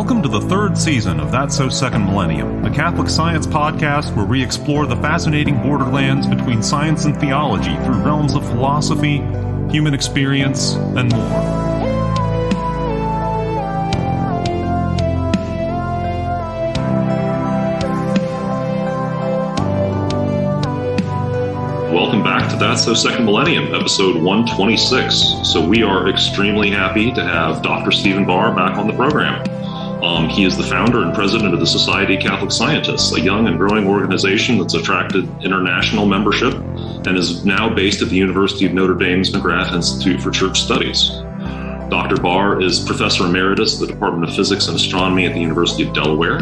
Welcome to the third season of That's So Second Millennium, the Catholic Science podcast where we explore the fascinating borderlands between science and theology through realms of philosophy, human experience, and more. Welcome back to That's So Second Millennium, episode 126. So we are extremely happy to have Dr. Stephen Barr back on the program. He is the founder and president of the Society of Catholic Scientists, a young and growing organization that's attracted international membership and is now based at the University of Notre Dame's McGrath Institute for Church Studies. Dr. Barr is professor emeritus at the Department of Physics and Astronomy at the University of Delaware,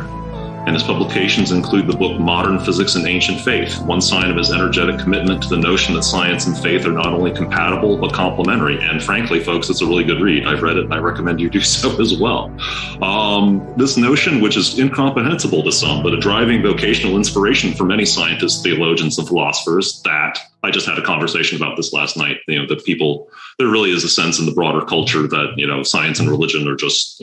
and his publications include the book Modern Physics and Ancient Faith, one sign of his energetic commitment to the notion that science and faith are not only compatible, but complementary. And frankly, folks, it's a really good read. I've read it, and I recommend you do so as well. This notion, which is incomprehensible to some, but a driving vocational inspiration for many scientists, theologians, and philosophers, that I just had a conversation about this last night, that people, there really is a sense in the broader culture that, science and religion are just,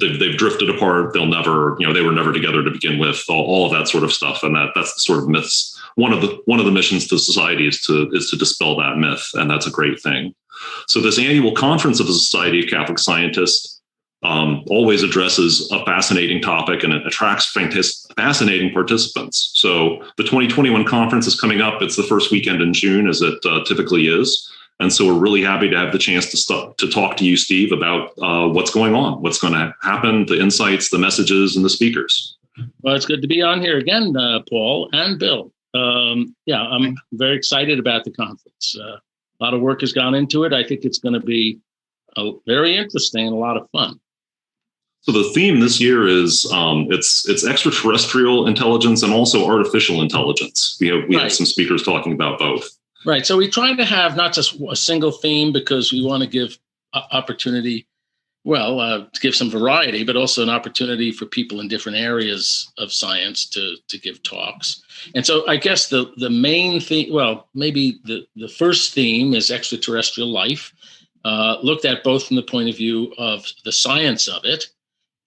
They've drifted apart. They'll never, they were never together to begin with. All of that sort of stuff, and that's the sort of myths. One of the missions to society is to dispel that myth, and that's a great thing. So this annual conference of the Society of Catholic Scientists always addresses a fascinating topic, and it attracts fascinating participants. So the 2021 conference is coming up. It's the first weekend in June, as it typically is. And so we're really happy to have the chance to talk to you, Steve, about what's going on, what's going to happen, the insights, the messages, and the speakers. Well, it's good to be on here again, Paul and Bill. I'm very excited about the conference. A lot of work has gone into it. I think it's going to be very interesting and a lot of fun. So the theme this year is it's extraterrestrial intelligence and also artificial intelligence. We have some speakers talking about both. Right. So we try to have not just a single theme because we want to give opportunity, to give some variety, but also an opportunity for people in different areas of science to give talks. And so I guess the main theme, maybe the first theme is extraterrestrial life, looked at both from the point of view of the science of it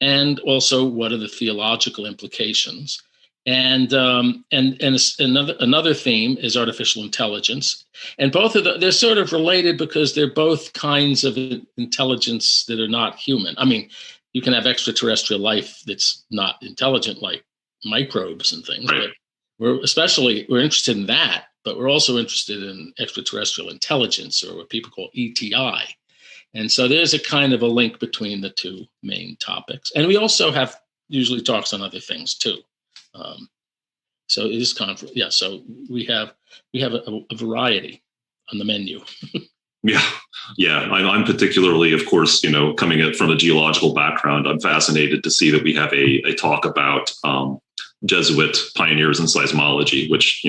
and also what are the theological implications. And another theme is artificial intelligence, and both of they're sort of related because they're both kinds of intelligence that are not human. I mean, you can have extraterrestrial life that's not intelligent, like microbes and things. Right. But we're interested in that, but we're also interested in extraterrestrial intelligence, or what people call ETI. And so there's a kind of a link between the two main topics, and we also have usually talks on other things too. So it is conference. Yeah. So we have a variety on the menu. Yeah. I'm particularly, of course, coming from a geological background, I'm fascinated to see that we have a talk about Jesuit pioneers in seismology, which,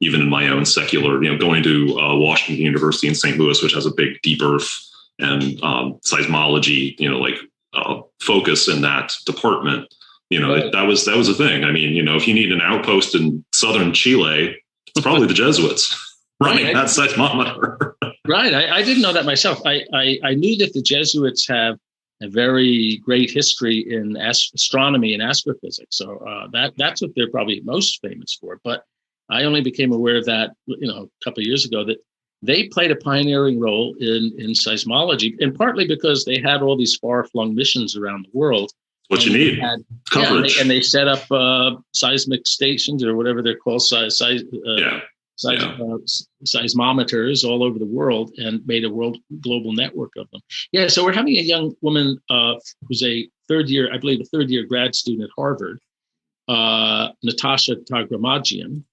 even in my own secular, going to Washington University in St. Louis, which has a big deep earth and seismology, focus in that department. Right. That was a thing. I mean, if you need an outpost in southern Chile, it's probably the Jesuits running that seismometer. Right. I didn't know that myself. I knew that the Jesuits have a very great history in astronomy and astrophysics. So that's what they're probably most famous for. But I only became aware of that, a couple of years ago, that they played a pioneering role in seismology, and partly because they had all these far-flung missions around the world. What you need, coverage. And they set up seismic stations, or whatever they're called, seismometers all over the world, and made a global network of them. Yeah, so we're having a young woman who's a third year grad student at Harvard, Natasha Tagramagian,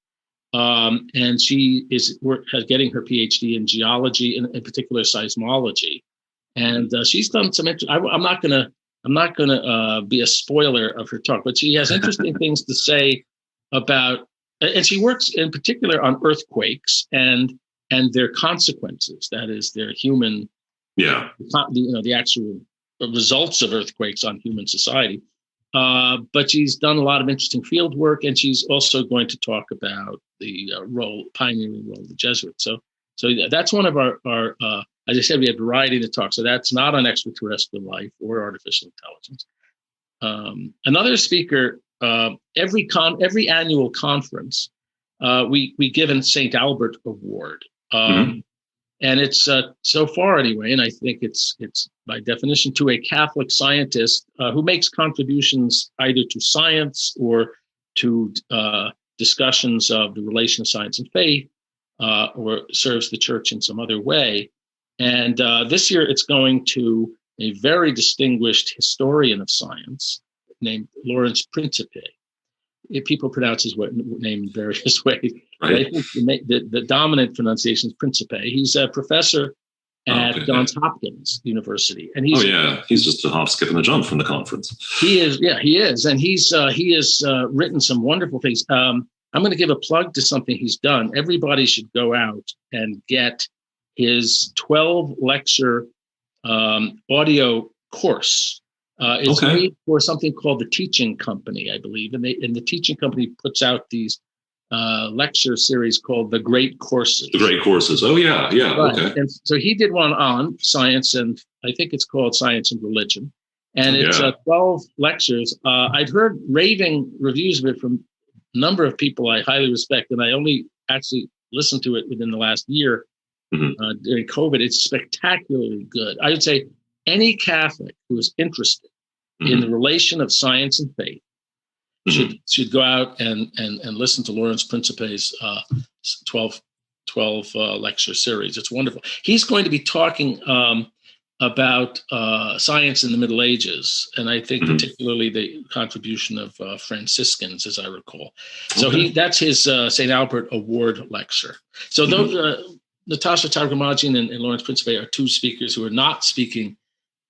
and she is getting her Ph.D. in geology, in particular seismology, and she's done some. I'm not going to be a spoiler of her talk, but she has interesting things to say about, and she works in particular on earthquakes and their consequences. That is, their human, the actual results of earthquakes on human society. But she's done a lot of interesting field work, and she's also going to talk about the pioneering role of the Jesuits. So that's one of our as I said, we have a variety to talk. So that's not on extraterrestrial life or artificial intelligence. Another speaker, every annual conference, we give a St. Albert Award. And it's so far anyway, and I think it's by definition to a Catholic scientist who makes contributions either to science or to discussions of the relation of science and faith, or serves the church in some other way. And this year it's going to a very distinguished historian of science named Lawrence Principe. People pronounce his name in various ways. Right. I think the dominant pronunciation is Principe. He's a professor at Johns Hopkins University, and he's just a hop, skip, and a jump from the conference. He is, and he has written some wonderful things. I'm going to give a plug to something he's done. Everybody should go out and get his 12 lecture audio course. It's made for something called the Teaching Company, I believe, and the Teaching Company puts out these lecture series called The Great Courses. The Great Courses. Oh, yeah. Right. Okay. And so he did one on science, and I think it's called Science and Religion. And it's 12 lectures. I'd heard raving reviews of it from a number of people I highly respect, and I only actually listened to it within the last year during COVID. It's spectacularly good. I would say any Catholic who is interested in the relation of science and faith should go out and listen to Lawrence Principe's 12 lecture series. It's wonderful. He's going to be talking about science in the Middle Ages, and I think particularly the contribution of Franciscans, as I recall. So that's his St. Albert Award lecture. So those Natasha Tagramajian and Lawrence Principe are two speakers who are not speaking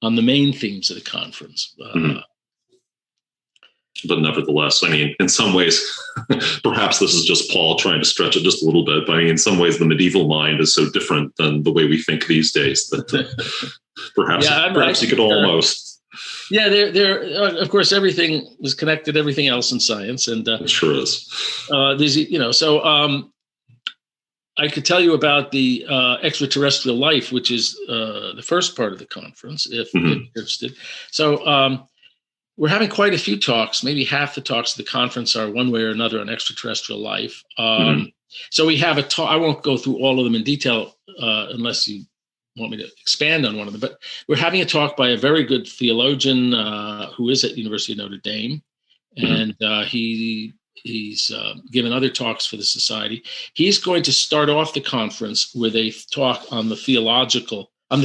on the main themes of the conference. But nevertheless, I mean, in some ways, perhaps this is just Paul trying to stretch it just a little bit. But I mean, in some ways, the medieval mind is so different than the way we think these days that perhaps you could almost. Yeah, there. Of course, everything was connected. Everything else in science, and it sure is. There's, so I could tell you about the extraterrestrial life, which is the first part of the conference, if you're interested. So we're having quite a few talks. Maybe half the talks of the conference are one way or another on extraterrestrial life. So we have a talk. I won't go through all of them in detail unless you want me to expand on one of them. But we're having a talk by a very good theologian who is at University of Notre Dame, and he's given other talks for the society. He's going to start off the conference with a talk on the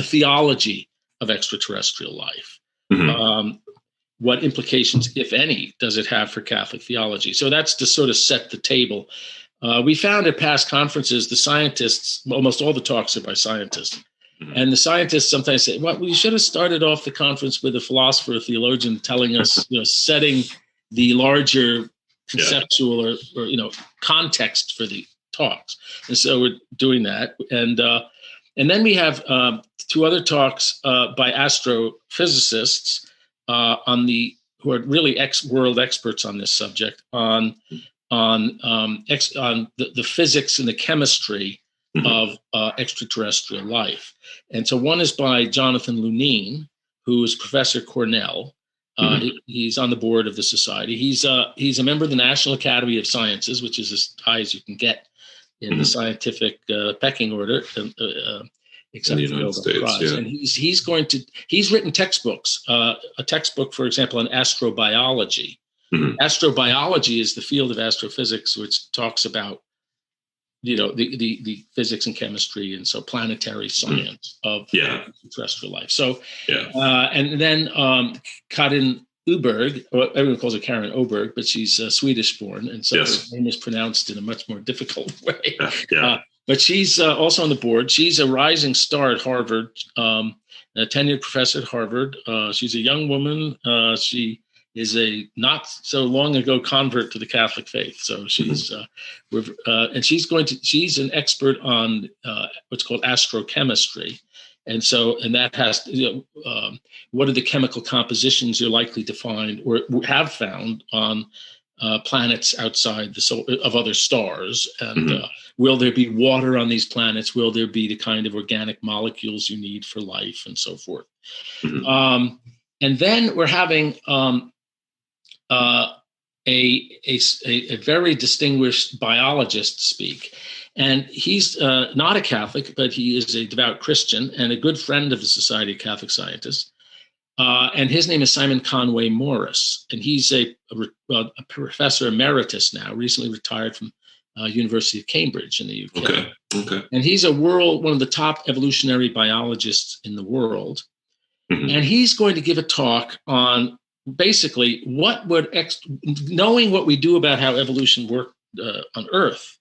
theology of extraterrestrial life. What implications, if any, does it have for Catholic theology? So that's to sort of set the table. We found at past conferences, the scientists, almost all the talks are by scientists. And the scientists sometimes say, well, we should have started off the conference with a philosopher, a theologian telling us, setting the larger conceptual or context for the talks. And so we're doing that. And then we have two other talks by astrophysicists who are really world experts on this subject on the physics and the chemistry of extraterrestrial life. And so one is by Jonathan Lunine, who is Professor Cornell. He's on the board of the society. He's a member of the National Academy of Sciences, which is as high as you can get in the scientific pecking order, except for the Nobel Prize. And he's written textbooks. A textbook, for example, on astrobiology. Astrobiology is the field of astrophysics which talks about the physics and chemistry and so planetary science of terrestrial life. So and then Karin Oberg, or everyone calls her Karen Oberg, but she's Swedish born, and so her name is pronounced in a much more difficult way. But she's also on the board. She's a rising star at Harvard, a tenured professor at Harvard. She's a young woman. She is a not so long ago convert to the Catholic faith. So she's and she's an expert on what's called astrochemistry. And that has what are the chemical compositions you're likely to find or have found on planets outside the solar of other stars, and will there be water on these planets? Will there be the kind of organic molecules you need for life, and so forth? And then we're having a very distinguished biologist speak. And he's not a Catholic, but he is a devout Christian and a good friend of the Society of Catholic Scientists. And his name is Simon Conway Morris. And he's a professor emeritus now, recently retired from University of Cambridge in the UK. Okay. And he's one of the top evolutionary biologists in the world. Mm-hmm. And he's going to give a talk on basically knowing what we do about how evolution worked on Earth.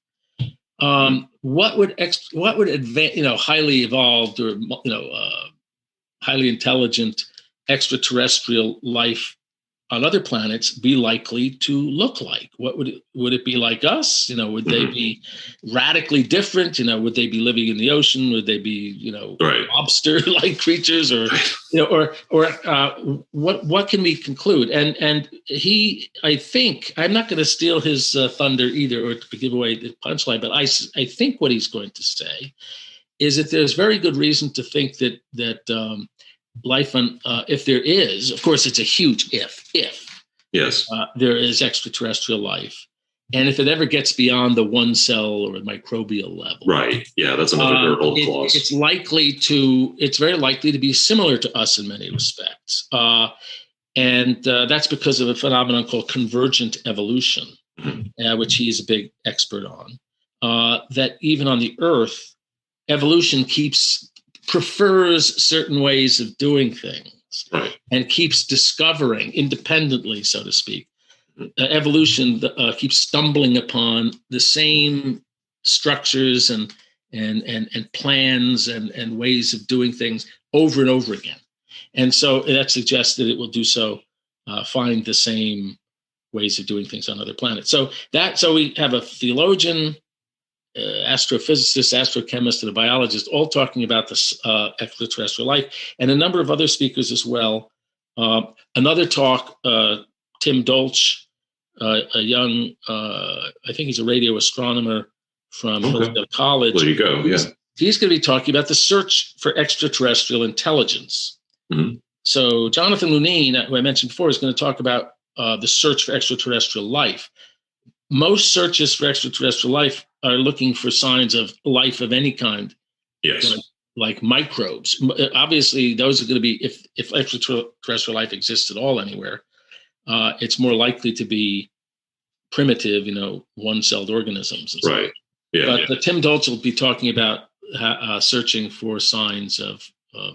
What would highly evolved or highly intelligent extraterrestrial life on other planets be likely to look like? What would it be like us? Would they be radically different? Would they be living in the ocean? Would they be, lobster-like creatures, or what can we conclude? And he, I think, I'm not going to steal his thunder either, or to give away the punchline, but I think what he's going to say is that there's very good reason to think that life on, if there is, of course, it's a huge if yes, there is extraterrestrial life, and if it ever gets beyond the one cell or microbial level, right? Yeah, that's another old clause. It's very likely to be similar to us in many respects, and that's because of a phenomenon called convergent evolution, which he's a big expert on. That even on the Earth, evolution prefers certain ways of doing things, right, and keeps discovering independently, so to speak. Evolution keeps stumbling upon the same structures and plans and ways of doing things over and over again. And so that suggests that it will do so, find the same ways of doing things on other planets. So we have a theologian, astrophysicist, astrochemist, and a biologist all talking about this extraterrestrial life, and a number of other speakers as well. Another talk, Tim Dolch, a young, I think he's a radio astronomer from Hillsdale College. There you go. Yeah. He's going to be talking about the search for extraterrestrial intelligence. Mm-hmm. So Jonathan Lunine, who I mentioned before, is going to talk about the search for extraterrestrial life. Most searches for extraterrestrial life are looking for signs of life of any kind. Yes. Like microbes. Obviously, those are going to be, if extraterrestrial life exists at all anywhere, it's more likely to be primitive, one-celled organisms. Right. Yeah. But Tim Dolch will be talking about searching for signs of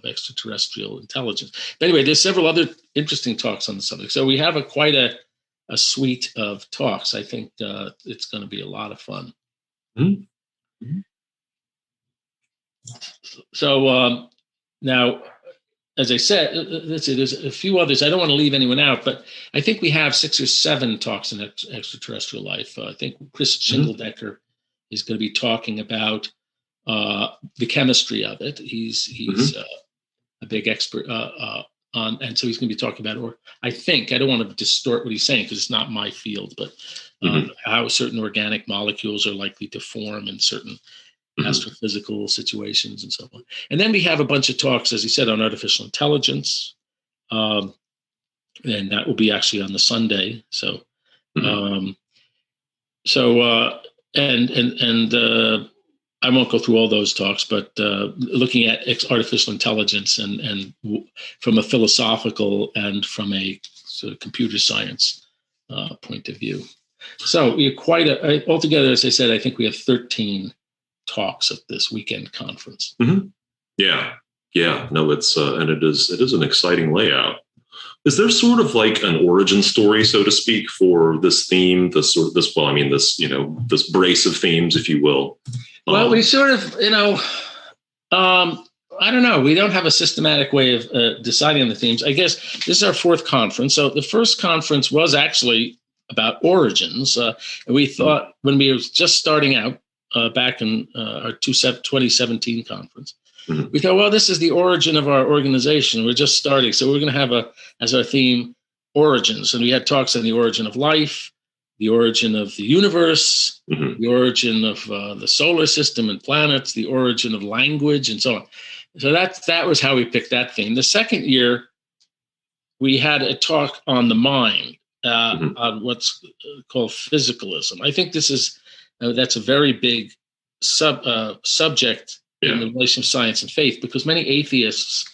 extraterrestrial intelligence. But anyway, there's several other interesting talks on the subject. So we have quite a suite of talks. I think it's going to be a lot of fun. Mm-hmm. So now, as I said, let's see, there's a few others. I don't want to leave anyone out, but I think we have 6 or 7 talks on extraterrestrial life. I think Chris Schindeldecker is going to be talking about the chemistry of it. He's a big expert on, and so he's going to be talking about, or I think, I don't want to distort what he's saying because it's not my field, but how certain organic molecules are likely to form in certain astrophysical situations and so on. And then we have a bunch of talks, as he said, on artificial intelligence. And that will be actually on the Sunday. So, I won't go through all those talks, but looking at artificial intelligence and from a philosophical and from a sort of computer science point of view. So we have altogether, as I said, I think we have 13 talks at this weekend conference. Mm-hmm. Yeah. No, it's and it is an exciting layout. Is there sort of like an origin story, so to speak, for this theme? This brace of themes, if you will. Well, we sort of, I don't know. We don't have a systematic way of deciding on the themes. I guess this is our 4th conference. So the first conference was actually about origins. And we thought when we were just starting out back in our 2017 conference, we thought, well, this is the origin of our organization. We're just starting. So we're going to have as our theme, origins. And we had talks on the origin of life, the origin of the universe, the origin of the solar system and planets, the origin of language, and so on. So that was how we picked that theme. The second year, we had a talk on the mind. on what's called physicalism. I think this is that's a very big subject in the relation of science and faith, because many atheists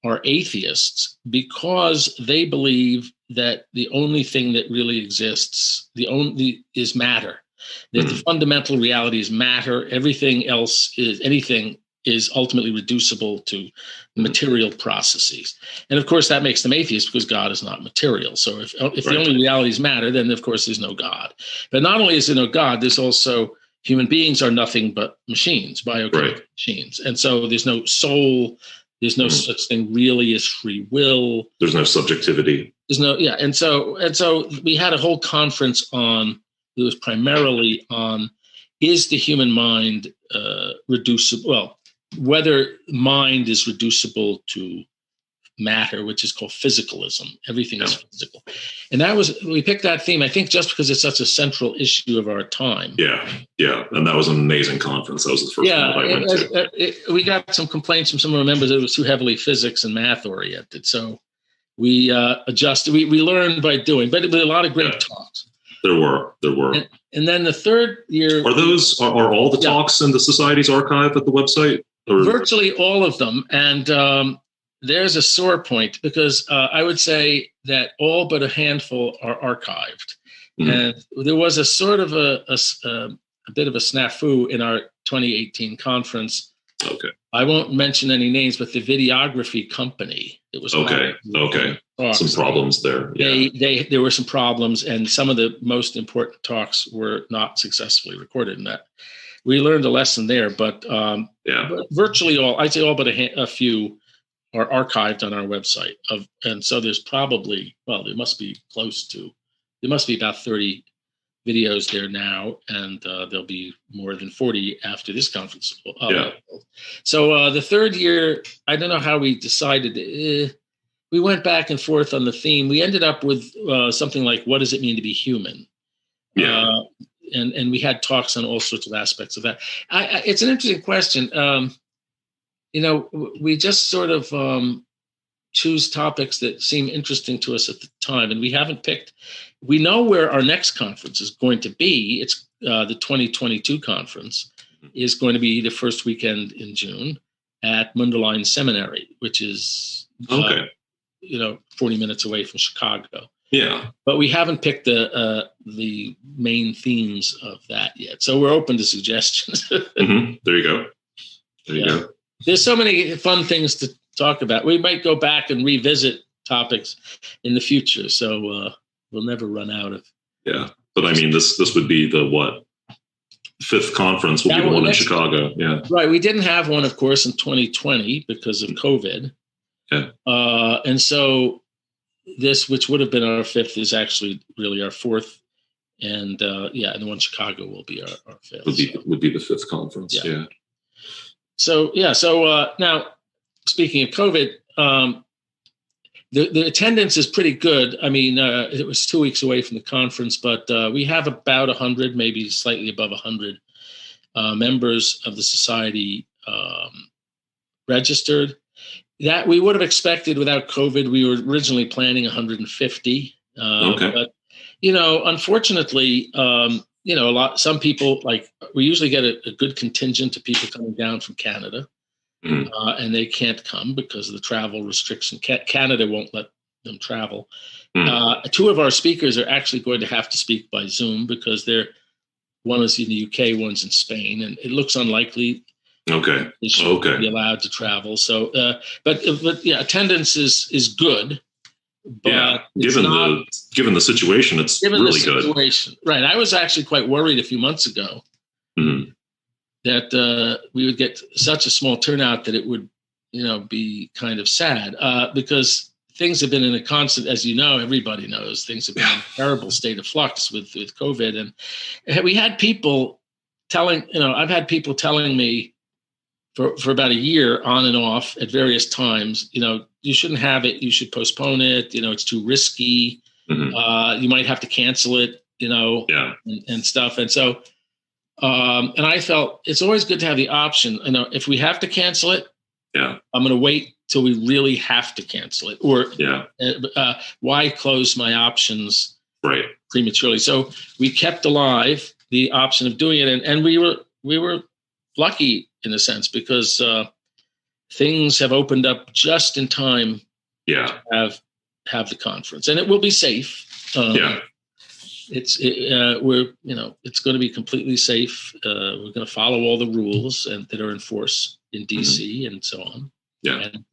are atheists because they believe that the only thing that really exists, is matter. That the fundamental reality is matter. Everything else anything is ultimately reducible to material processes. And of course, that makes them atheists because God is not material. So if the only reality is matter, then of course there's no God. But not only is there no God, there's also human beings are nothing but machines, biochemical machines. And so there's no soul. There's no such thing really as free will. There's no subjectivity. There's no, And so we had a whole conference it was primarily on, is the human mind reducible? Well, whether mind is reducible to matter, which is called physicalism. Everything is physical. And we picked that theme, I think, just because it's such a central issue of our time. Yeah. And that was an amazing conference. That was the first one that I went to. We got some complaints from some of our members that it was too heavily physics and math oriented. So we adjusted. We learned by doing, but a lot of great talks. There were. And then the third year. Are all the talks in the Society's archive at the website? Or? Virtually all of them. And there's a sore point because I would say that all but a handful are archived. And there was a sort of a bit of a snafu in our 2018 conference. Okay. I won't mention any names, but the videography company. It was okay. Some problems there. Yeah. There were some problems, and some of the most important talks were not successfully recorded in that. We learned a lesson there, but virtually all, I'd say all but a few are archived on our website. And so there's probably, there must be about 30 videos there now, and there'll be more than 40 after this conference. So the third year, I don't know how we decided. We went back and forth on the theme. We ended up with something like, what does it mean to be human? Yeah. And we had talks on all sorts of aspects of that. It's an interesting question. We just sort of choose topics that seem interesting to us at the time, and we haven't picked. We know where our next conference is going to be. It's the 2022 conference is going to be the first weekend in June at Mundelein Seminary, which is 40 minutes away from Chicago. Yeah, but we haven't picked the main themes of that yet. So we're open to suggestions. There you go. There's so many fun things to talk about. We might go back and revisit topics in the future. So we'll never run out of. Yeah, but I mean, this would be the fifth conference will be the one in Chicago. Yeah, right. We didn't have one, of course, in 2020 because of COVID. Yeah, and so. This, which would have been our fifth, is actually really our fourth, and and the one in Chicago will be our fifth. Would be the fifth conference. Yeah. So now, speaking of COVID, the attendance is pretty good. I mean, it was 2 weeks away from the conference, but we have about 100, maybe slightly above 100 members of the society registered. That we would have expected without COVID. We were originally planning 150. But, unfortunately, some people, we usually get a good contingent of people coming down from Canada, and they can't come because of the travel restriction. Canada won't let them travel. Two of our speakers are actually going to have to speak by Zoom because one is in the UK, one's in Spain, and it looks unlikely. They should be allowed to travel. So, but attendance is good. But given the situation, it's really good. Right. I was actually quite worried a few months ago that we would get such a small turnout that it would, be kind of sad because things have been in a constant, as everybody knows, things have been in a terrible state of flux with COVID, and we had people I've had people telling me. For about a year on and off at various times, you shouldn't have it. You should postpone it. It's too risky. You might have to cancel it, and stuff. And so, and I felt it's always good to have the option. If we have to cancel it, I'm going to wait till we really have to cancel it, or why close my options prematurely? So we kept alive the option of doing it, and we were lucky in a sense, because things have opened up just in time to have the conference, and it will be safe. It's going to be completely safe. We're going to follow all the rules that are in force in DC and so on. And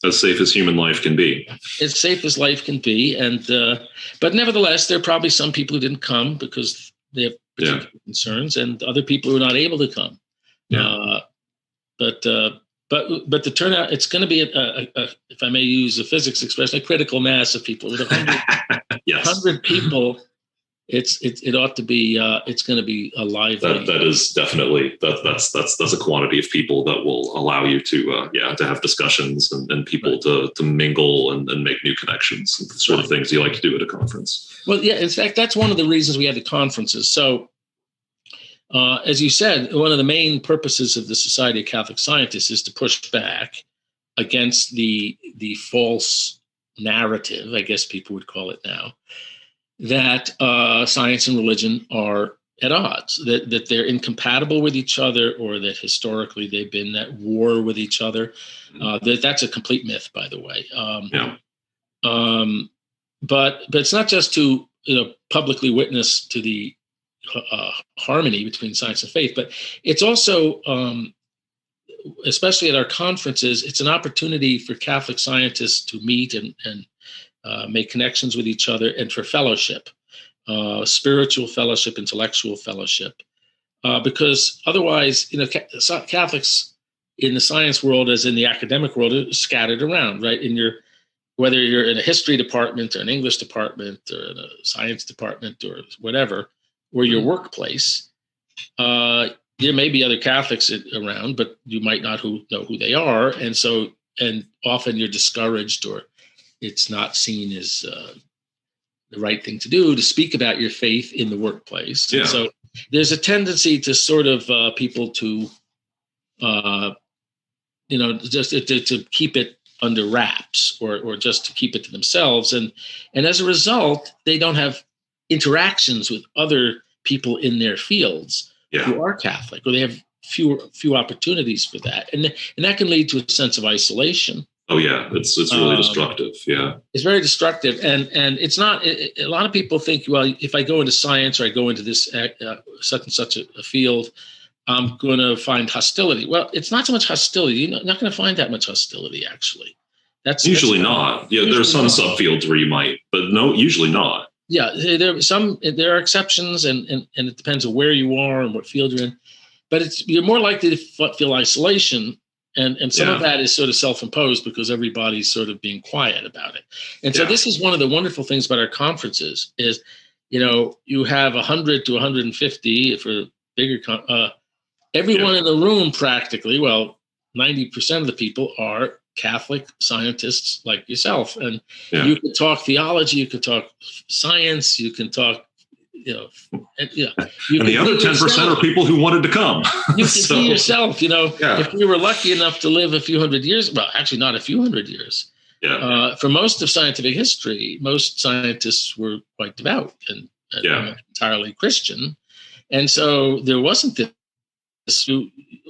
as safe as human life can be. As safe as life can be, and but nevertheless, there are probably some people who didn't come because they have particular concerns, and other people who are not able to come. But the turnout, it's going to be if I may use a physics expression, a critical mass of people. With 100 people, it ought to be. It's going to be a lively. That is definitely that's a quantity of people that will allow you to have discussions and people to mingle and make new connections, and the sort of things you like to do at a conference. Well, in fact, that's one of the reasons we had the conferences. So, as you said, one of the main purposes of the Society of Catholic Scientists is to push back against the false narrative, I guess people would call it now, that science and religion are at odds, that they're incompatible with each other, or that historically they've been at war with each other. That's a complete myth, by the way. But it's not just to publicly witness to the harmony between science and faith, but it's also, especially at our conferences, it's an opportunity for Catholic scientists to meet and make connections with each other, and for fellowship, spiritual fellowship, intellectual fellowship, because otherwise, Catholics in the science world, as in the academic world, are scattered around, right? Whether you're in a history department or an English department or in a science department or whatever, or your workplace, there may be other Catholics around, but you might not know who they are, and often you're discouraged, or it's not seen as the right thing to do to speak about your faith in the workplace. Yeah. So there's a tendency to sort of people to, just to keep it under wraps, or just to keep it to themselves, and as a result, they don't have interactions with other people in their fields who are Catholic, or they have few opportunities for that, and that can lead to a sense of isolation. Oh yeah, it's really destructive. Yeah, it's very destructive, and it's not. A lot of people think, well, if I go into science or I go into this such and such a field, I'm going to find hostility. Well, it's not so much hostility. You're not going to find that much hostility, actually. That's usually not. Yeah, there are some subfields where you might, but no, usually not. Yeah, there are exceptions, and it depends on where you are and what field you're in. But you're more likely to feel isolation. And some of that is sort of self-imposed because everybody's sort of being quiet about it. And so this is one of the wonderful things about our conferences is, you have 100 to 150 for bigger, everyone in the room practically, 90% of the people are Catholic scientists like yourself. And you could talk theology, you could talk science, you can talk, and the other 10% are people who wanted to come. You can be yourself, if we were lucky enough to live a few hundred years, well, actually not a few hundred years. For most of scientific history, most scientists were quite devout and entirely Christian. And so there wasn't this,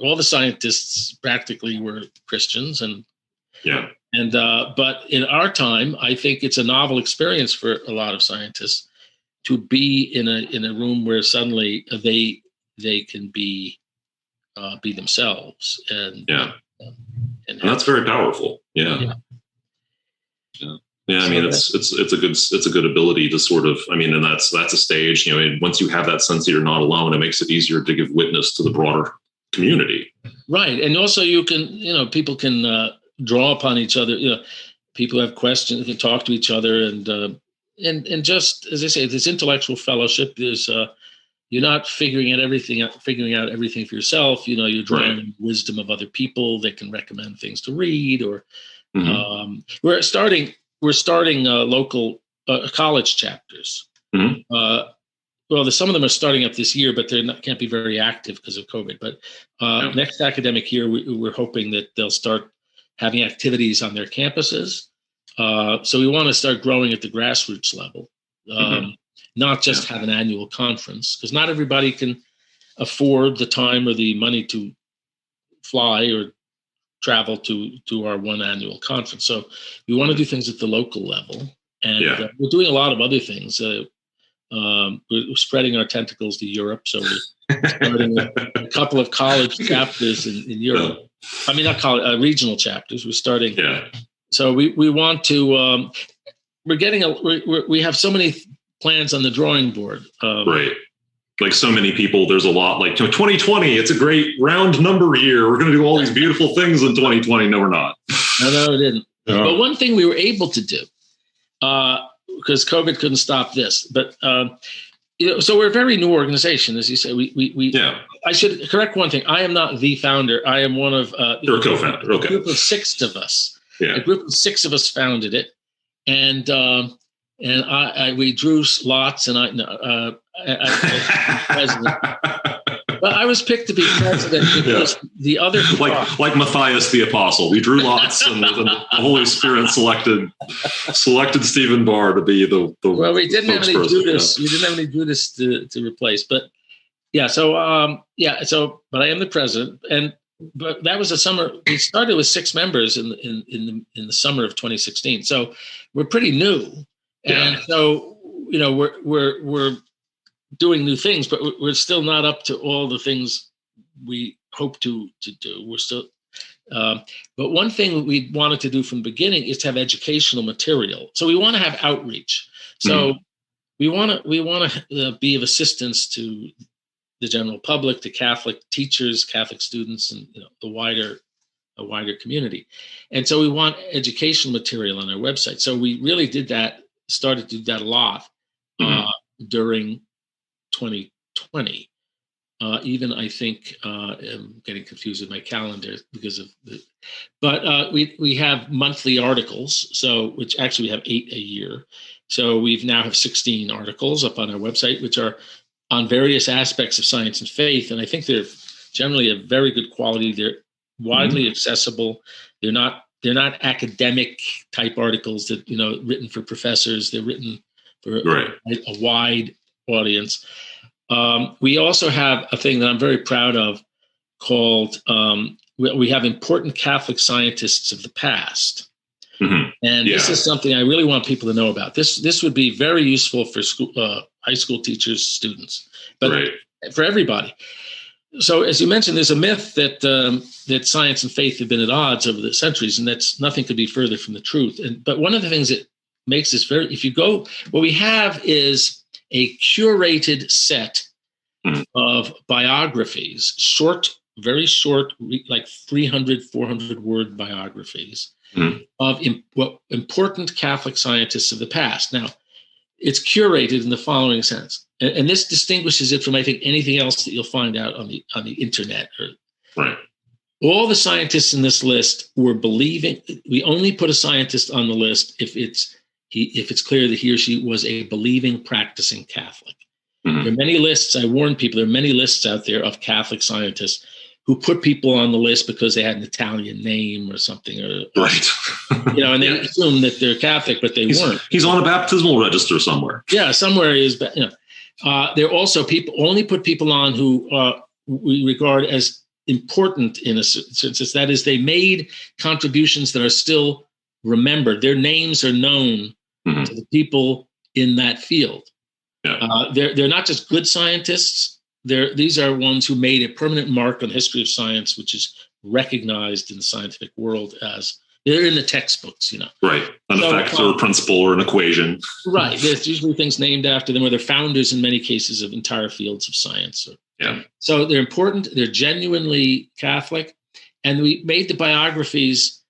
all the scientists practically were Christians. But in our time, I think it's a novel experience for a lot of scientists to be in a room where suddenly they can be themselves, and that's very powerful. Yeah. I mean, it's a good ability to sort of, and that's a stage. Once you have that sense that you're not alone, it makes it easier to give witness to the broader community. Right, and also you can, people can draw upon each other. People have questions, can talk to each other, and just as I say, this intellectual fellowship. There's you're not figuring out everything for yourself. You're drawing on wisdom of other people that can recommend things to read. Or we're starting local college chapters. Some of them are starting up this year, but can't be very active because of COVID. But next academic year, we're hoping that they'll start having activities on their campuses. So we want to start growing at the grassroots level, not just have an annual conference, because not everybody can afford the time or the money to fly or travel to our one annual conference. So we want to do things at the local level, and we're doing a lot of other things. We're spreading our tentacles to Europe, so we're starting a couple of college chapters in Europe. I mean, not college, regional chapters. We're starting. So we want to. We have so many plans on the drawing board. Right. Like so many people, there's a lot like 2020. It's a great round number year. We're going to do all these beautiful things in 2020. No, we're not. No, it didn't. But one thing we were able to do, because COVID couldn't stop this, but so we're a very new organization, as you say. I should correct one thing. I am not the founder. I am one of you're a co-founder. Okay. A group of 6 of us. Yeah. A group of 6 of us founded it, and we drew lots, and I president. But I was picked to be president because the other like Matthias the Apostle. We drew lots, and the Holy Spirit selected Stephen Barr to be the well, we didn't have any Judas. We didn't have any Judas to replace. But but I am the president, but that was a summer. We started with 6 members in the summer of 2016. So we're pretty new, and so we're doing new things, but we're still not up to all the things we hope to do. We're still, but one thing we wanted to do from the beginning is to have educational material. So we want to have outreach. So we want to be of assistance to the general public, to Catholic teachers, Catholic students, and a wider community. And so we want educational material on our website. So we really started to do that a lot during 2020. Even I think I'm getting confused with my calendar because of but we have monthly articles, so which actually we have 8 a year. So we've now have 16 articles up on our website, which are on various aspects of science and faith, and I think they're generally of very good quality. They're widely accessible. They're not academic type articles that written for professors. They're written for a wide audience. We also have a thing that I'm very proud of called we have important Catholic scientists of the past. And this is something I really want people to know about. This would be very useful for high school teachers, students, but for everybody. So as you mentioned, there's a myth that science and faith have been at odds over the centuries, and that's nothing could be further from the truth. But one of the things that makes this what we have is a curated set of biographies, very short, like 300, 400 word biographies of important Catholic scientists of the past. Now, it's curated in the following sense, and this distinguishes it from, I think, anything else that you'll find out on the internet. All the scientists in this list were believing. We only put a scientist on the list if it's clear that he or she was a believing, practicing Catholic. There are many lists. I warn people, there are many lists out there of Catholic scientists who put people on the list because they had an Italian name or something, and they assume that they're Catholic, but weren't. He's on a baptismal register somewhere. Yeah, somewhere he is. There are also only put people on who we regard as important in a sense. That is, they made contributions that are still remembered. Their names are known to the people in that field. They're not just good scientists. These are ones who made a permanent mark on the history of science, which is recognized in the scientific world as they're in the textbooks, Right. An effect or a principle or an equation. Right. There's usually things named after them, or they're founders in many cases of entire fields of science. So they're important. They're genuinely Catholic. And we made the biographies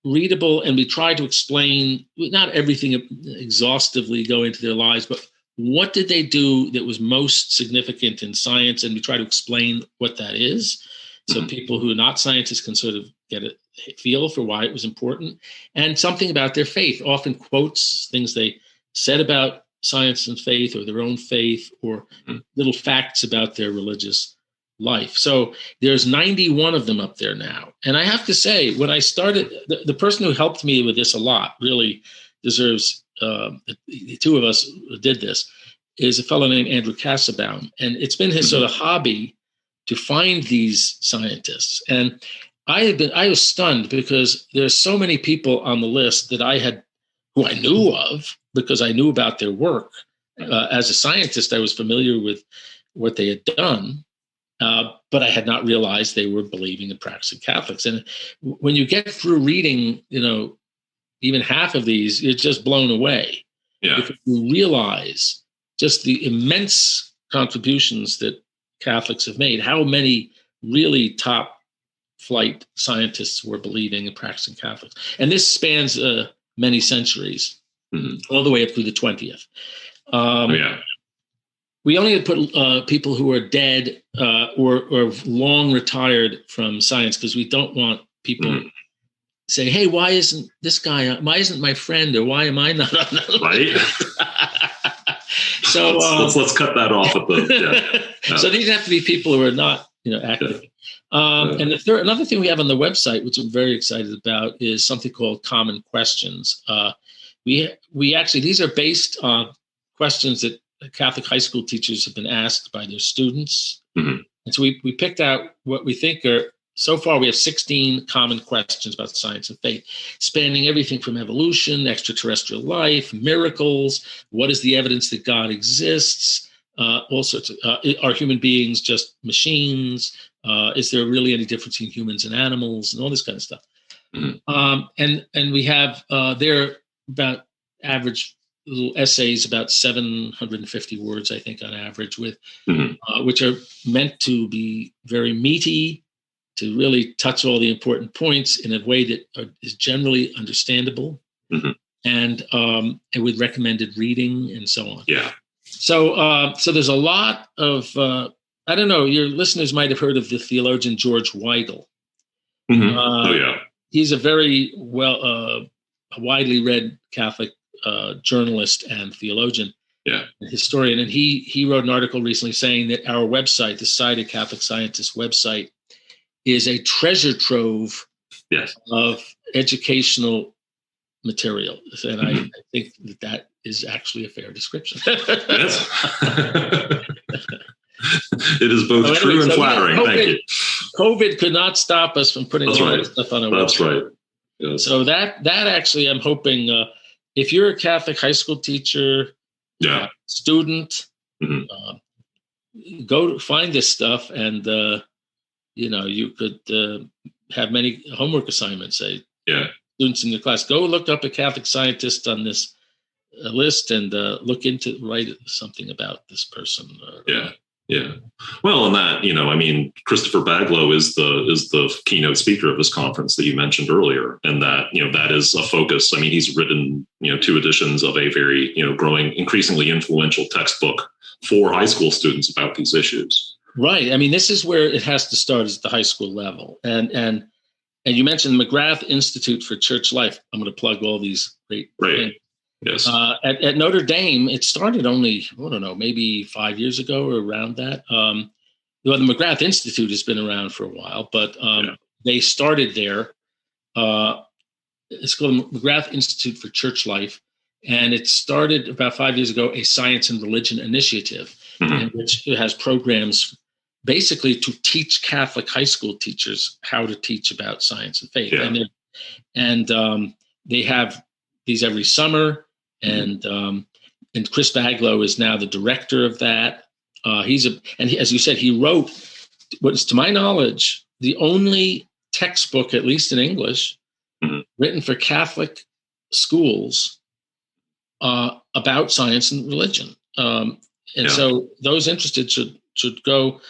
readable, and we tried to explain, not everything exhaustively go into their lives, but what did they do that was most significant in science? And we try to explain what that is. So people who are not scientists can sort of get a feel for why it was important, and something about their faith, often quotes, things they said about science and faith or their own faith, or little facts about their religious life. So there's 91 of them up there now. And I have to say, when I started, the person who helped me with this a lot really deserves, the two of us did this, is a fellow named Andrew Kassabaum. And it's been his sort of hobby to find these scientists. And I was stunned because there's so many people on the list who I knew of because I knew about their work. As a scientist, I was familiar with what they had done. But I had not realized they were believing and practicing Catholics. And when you get through reading, even half of these, you're just blown away. Yeah. Because you realize just the immense contributions that Catholics have made, how many really top flight scientists were believing and practicing Catholics. And this spans many centuries, all the way up through the 20th. We only put people who are dead or long retired from science because we don't want people say, "Hey, why isn't this guy? Why isn't my friend? Or why am I not on that?" Right. So let's cut that off at the. Yeah. So these have to be people who are not, active. And another thing we have on the website, which I'm very excited about, is something called Common Questions. We actually, these are based on questions that Catholic high school teachers have been asked by their students. And so we picked out what we think are, so far we have 16 common questions about science and faith, spanning everything from evolution, extraterrestrial life, miracles, what is the evidence that God exists, all sorts of, are human beings just machines? Is there really any difference between humans and animals, and all this kind of stuff? And we have, they're about average little essays, about 750 words, I think, on average, with which are meant to be very meaty, to really touch all the important points in a way that is generally understandable, and with recommended reading and so on. Yeah. So there's a lot of, I don't know, your listeners might have heard of the theologian George Weigel. He's a very widely read Catholic journalist and theologian, and historian. And he wrote an article recently saying that our website, the Society of Catholic Scientists website, is a treasure trove of educational material. And I think that is actually a fair description. Yes. It is both true and flattering. Thank you. COVID could not stop us from putting all that stuff on our website. That's right. Yes. So that actually, I'm hoping, if you're a Catholic high school teacher, student, go find this stuff, and you could have many homework assignments. Say, students in your class, go look up a Catholic scientist on this list and write something about this person. Yeah. Well, and that, Christopher Baglow is the keynote speaker of this conference that you mentioned earlier. And that, that is a focus. I mean, he's written, 2 editions of a very, growing, increasingly influential textbook for high school students about these issues. Right. I mean, this is where it has to start, is at the high school level. And you mentioned the McGrath Institute for Church Life. I'm going to plug all these great things. Yes. At Notre Dame, it started only, I don't know, maybe 5 years ago or around that. The McGrath Institute has been around for a while, but they started there. It's called the McGrath Institute for Church Life, and it started about 5 years ago, a Science and Religion Initiative, in which it has programs basically to teach Catholic high school teachers how to teach about science and faith. And they have these every summer. And Chris Baglow is now the director of that. As you said, he wrote what is, to my knowledge, the only textbook, at least in English, written for Catholic schools about science and religion. So those interested should go.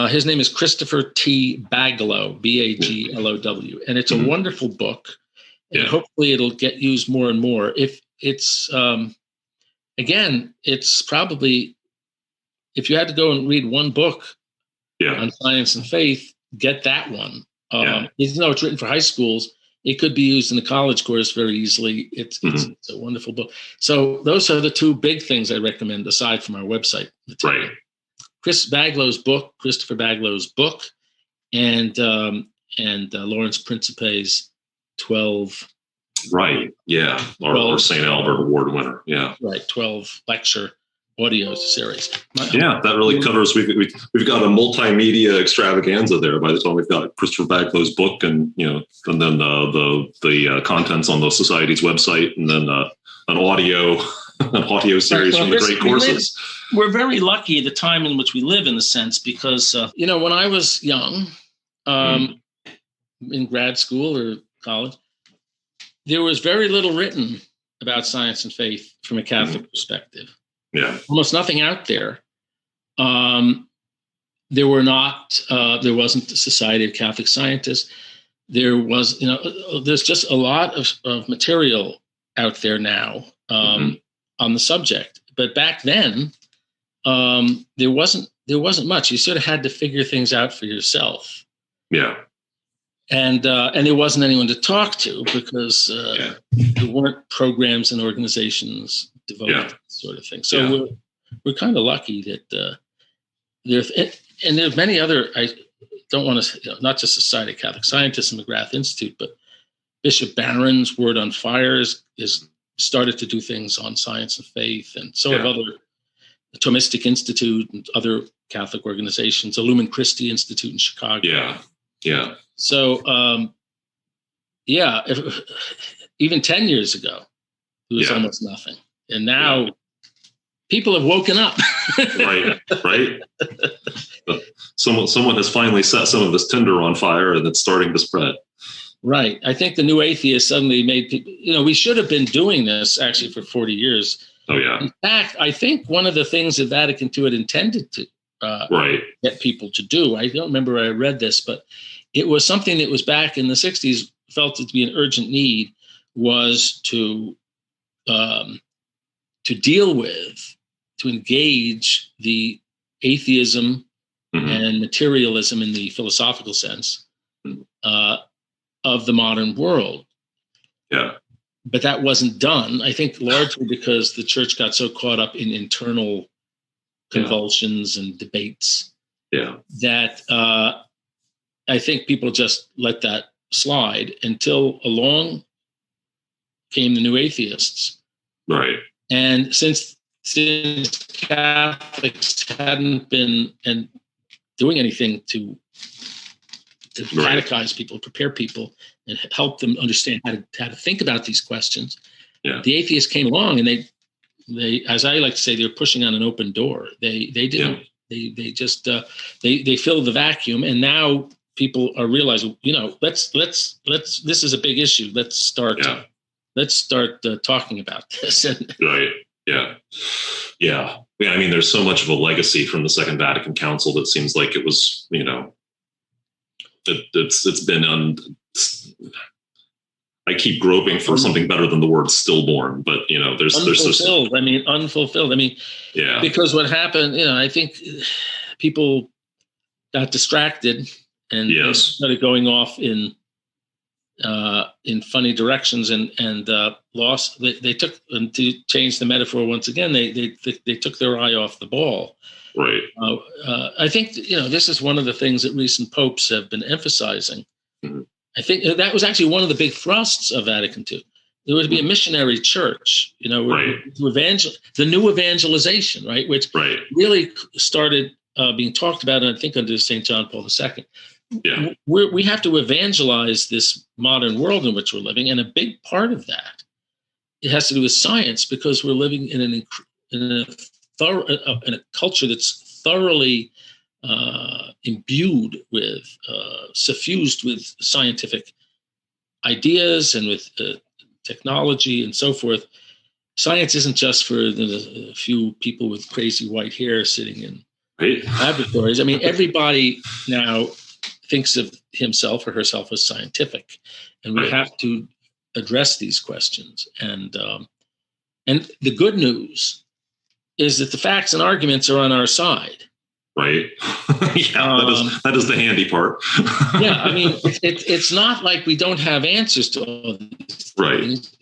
His name is Christopher T. Baglow, Baglow, and it's a wonderful book. And hopefully it'll get used more and more. If it's, again, it's probably, if you had to go and read one book on science and faith, get that one. Even though it's written for high schools, it could be used in the college course very easily. It's a wonderful book. So those are the 2 big things I recommend, aside from our website material. Christopher Baglow's book, and Lawrence Principe's 12. Right. Yeah. Or St. Albert Award winner. Yeah. Right. 12 lecture audio series. Yeah, that really covers. We've got a multimedia extravaganza there. By the time we've got Christopher Baglow's book, and then the contents on the society's website, and then an audio series from the great courses. We're very lucky the time in which we live, in the sense, because when I was young, in grad school or college, there was very little written about science and faith from a Catholic perspective. Yeah, almost nothing out there. There wasn't the Society of Catholic Scientists. There was, there's just a lot of material out there now on the subject. But back then, there wasn't much. You sort of had to figure things out for yourself. Yeah. And there wasn't anyone to talk to, because there weren't programs and organizations devoted to that sort of thing. So we're kind of lucky that there's many other. I don't want to, not just Society of Catholic Scientists and McGrath Institute, but Bishop Barron's Word on Fire is started to do things on science and faith, and so have other, the Thomistic Institute and other Catholic organizations, the Lumen Christi Institute in Chicago. Yeah. Yeah. So, even 10 years ago, there was almost nothing. And now people have woken up. Right. Someone has finally set some of this tinder on fire, and it's starting to spread. Right. I think the new atheists suddenly made people, we should have been doing this actually for 40 years. Oh, yeah. In fact, I think one of the things that Vatican II had intended to get people to do, I don't remember where I read this, but it was something that was back in the 60s, felt it to be an urgent need, was to deal with, to engage the atheism and materialism in the philosophical sense of the modern world. Yeah. But that wasn't done, I think, largely because the church got so caught up in internal convulsions and debates that I think people just let that slide until along came the new atheists. Right. And since Catholics hadn't been doing anything to catechize people, prepare people, and help them understand how to think about these questions, the atheists came along, and they, as I like to say, they're pushing on an open door. They didn't. They just they filled the vacuum, and now people are realizing, let's this is a big issue. Let's start talking about this. Right. Yeah. I mean, there's so much of a legacy from the Second Vatican Council that seems like it was, it's been I keep groping for something better than the word stillborn, but there's unfulfilled. Unfulfilled. Because what happened, I think people got distracted and started going off in funny directions and lost. They took, and to change the metaphor once again, they took their eye off the ball. Right. I think this is one of the things that recent popes have been emphasizing. Mm-hmm. I think that was actually one of the big thrusts of Vatican II. There would be a missionary church, the new evangelization, right, which really started being talked about, I think, under St. John Paul II. Yeah. We have to evangelize this modern world in which we're living, and a big part of that, it has to do with science, because we're living in a culture that's thoroughly imbued with, suffused with scientific ideas and with technology and so forth. Science isn't just for the few people with crazy white hair sitting in laboratories. I mean, everybody now thinks of himself or herself as scientific, and we have to address these questions. And the good news is that the facts and arguments are on our side. Right. That is the handy part. I mean, it's not like we don't have answers to all these things.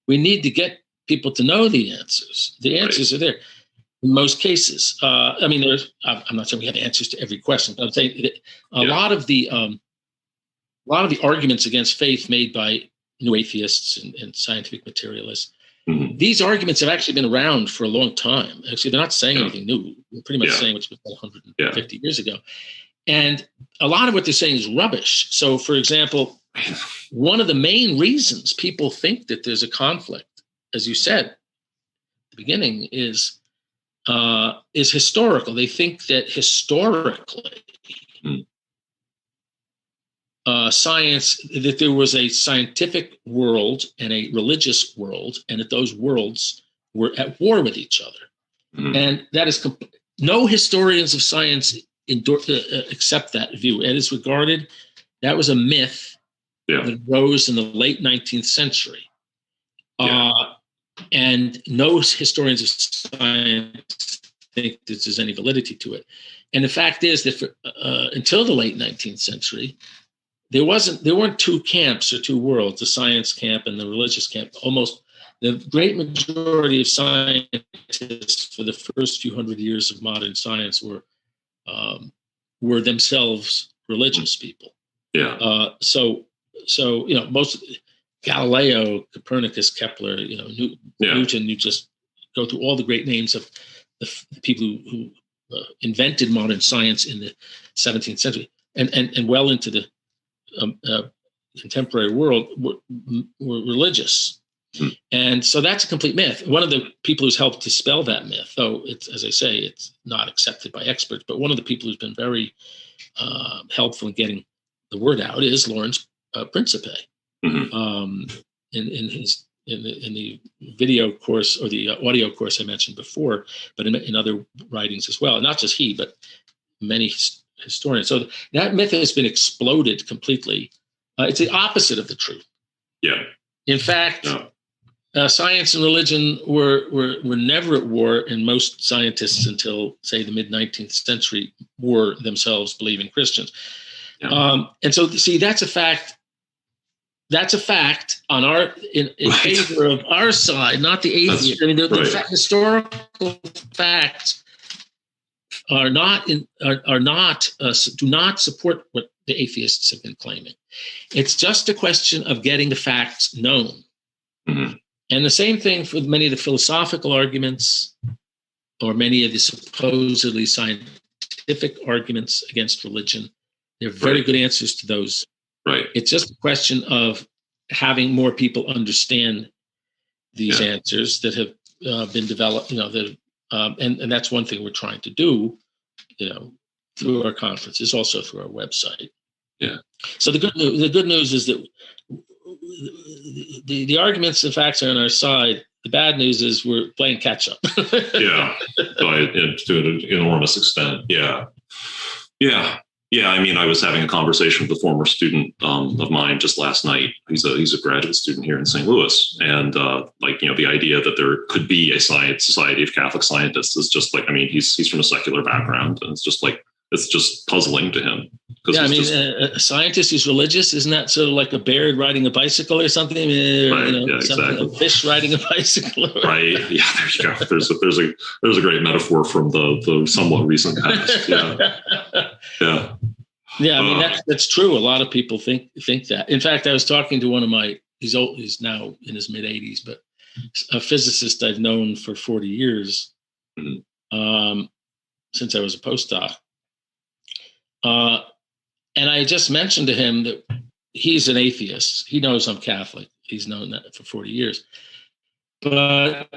We need to get people to know the answers. The answers are there. in most cases. I mean, I'm not saying we have answers to every question, but I'm saying that a lot of the arguments against faith made by new atheists and scientific materialists, these arguments have actually been around for a long time. Actually, they're not saying anything new. They're pretty much saying what's been said 150 years ago. And a lot of what they're saying is rubbish. So, for example, one of the main reasons people think that there's a conflict, as you said at the beginning, is historical. They think that historically, science, that there was a scientific world and a religious world, and that those worlds were at war with each other. And that is no historians of science accept that view. It is regarded, that was a myth that rose in the late 19th century. And no historians of science think that there's any validity to it. And the fact is that until the late 19th century, there weren't two camps or two worlds, the science camp and the religious camp. Almost the great majority of scientists for the first few hundred years of modern science were themselves religious people. So most Galileo, Copernicus, Kepler, Newton. You just go through all the great names of the people who invented modern science in the 17th century and well into the contemporary world were religious. And so that's a complete myth. One of the people who's helped dispel that myth, though it's, as I say, it's not accepted by experts, but one of the people who's been very helpful in getting the word out is Lawrence Principe. In the video course or the audio course I mentioned before, but in other writings as well. Not just he, but many historians. So that myth has been exploded completely. It's the opposite of the truth. In fact, science and religion were never at war, and most scientists until, say, the mid-19th century were themselves believing Christians. And so, see, that's a fact. That's a fact on in favor of our side, not the atheists. I mean, the historical facts do not support what the atheists have been claiming. It's just a question of getting the facts known. And the same thing for many of the philosophical arguments or many of the supposedly scientific arguments against religion. There are very good answers to those. It's just a question of having more people understand these answers that have been developed, and that's one thing we're trying to do, through our conferences, also through our website. So the good news is that the arguments and facts are on our side. The bad news is we're playing catch up. To an enormous extent. I mean, I was having a conversation with a former student of mine just last night. He's a graduate student here in St. Louis, and the idea that there could be a society of Catholic scientists is just like, I mean, he's from a secular background, and it's just puzzling to him. A scientist who's religious, isn't that sort of like a bear riding a bicycle or something? Exactly. A fish riding a bicycle. There you go. There's a great metaphor from the somewhat recent past. I mean, that's true. A lot of people think that. In fact, I was talking to one of he's now in his mid 80s, but a physicist I've known for 40 years, since I was a postdoc. And I just mentioned to him that he's an atheist. He knows I'm Catholic. He's known that for 40 years. But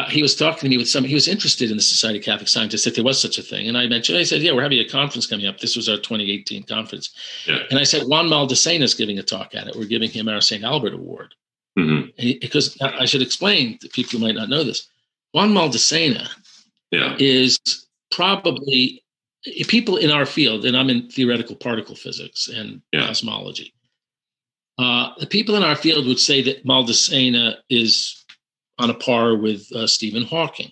he was talking to me he was interested in the Society of Catholic Scientists, if there was such a thing. And I said, we're having a conference coming up. This was our 2018 conference. And I said, Juan Maldacena is giving a talk at it. We're giving him our St. Albert Award. Because I should explain to people who might not know this. Juan Maldacena is probably, people in our field, and I'm in theoretical particle physics and cosmology, the people in our field would say that Maldacena is on a par with Stephen Hawking,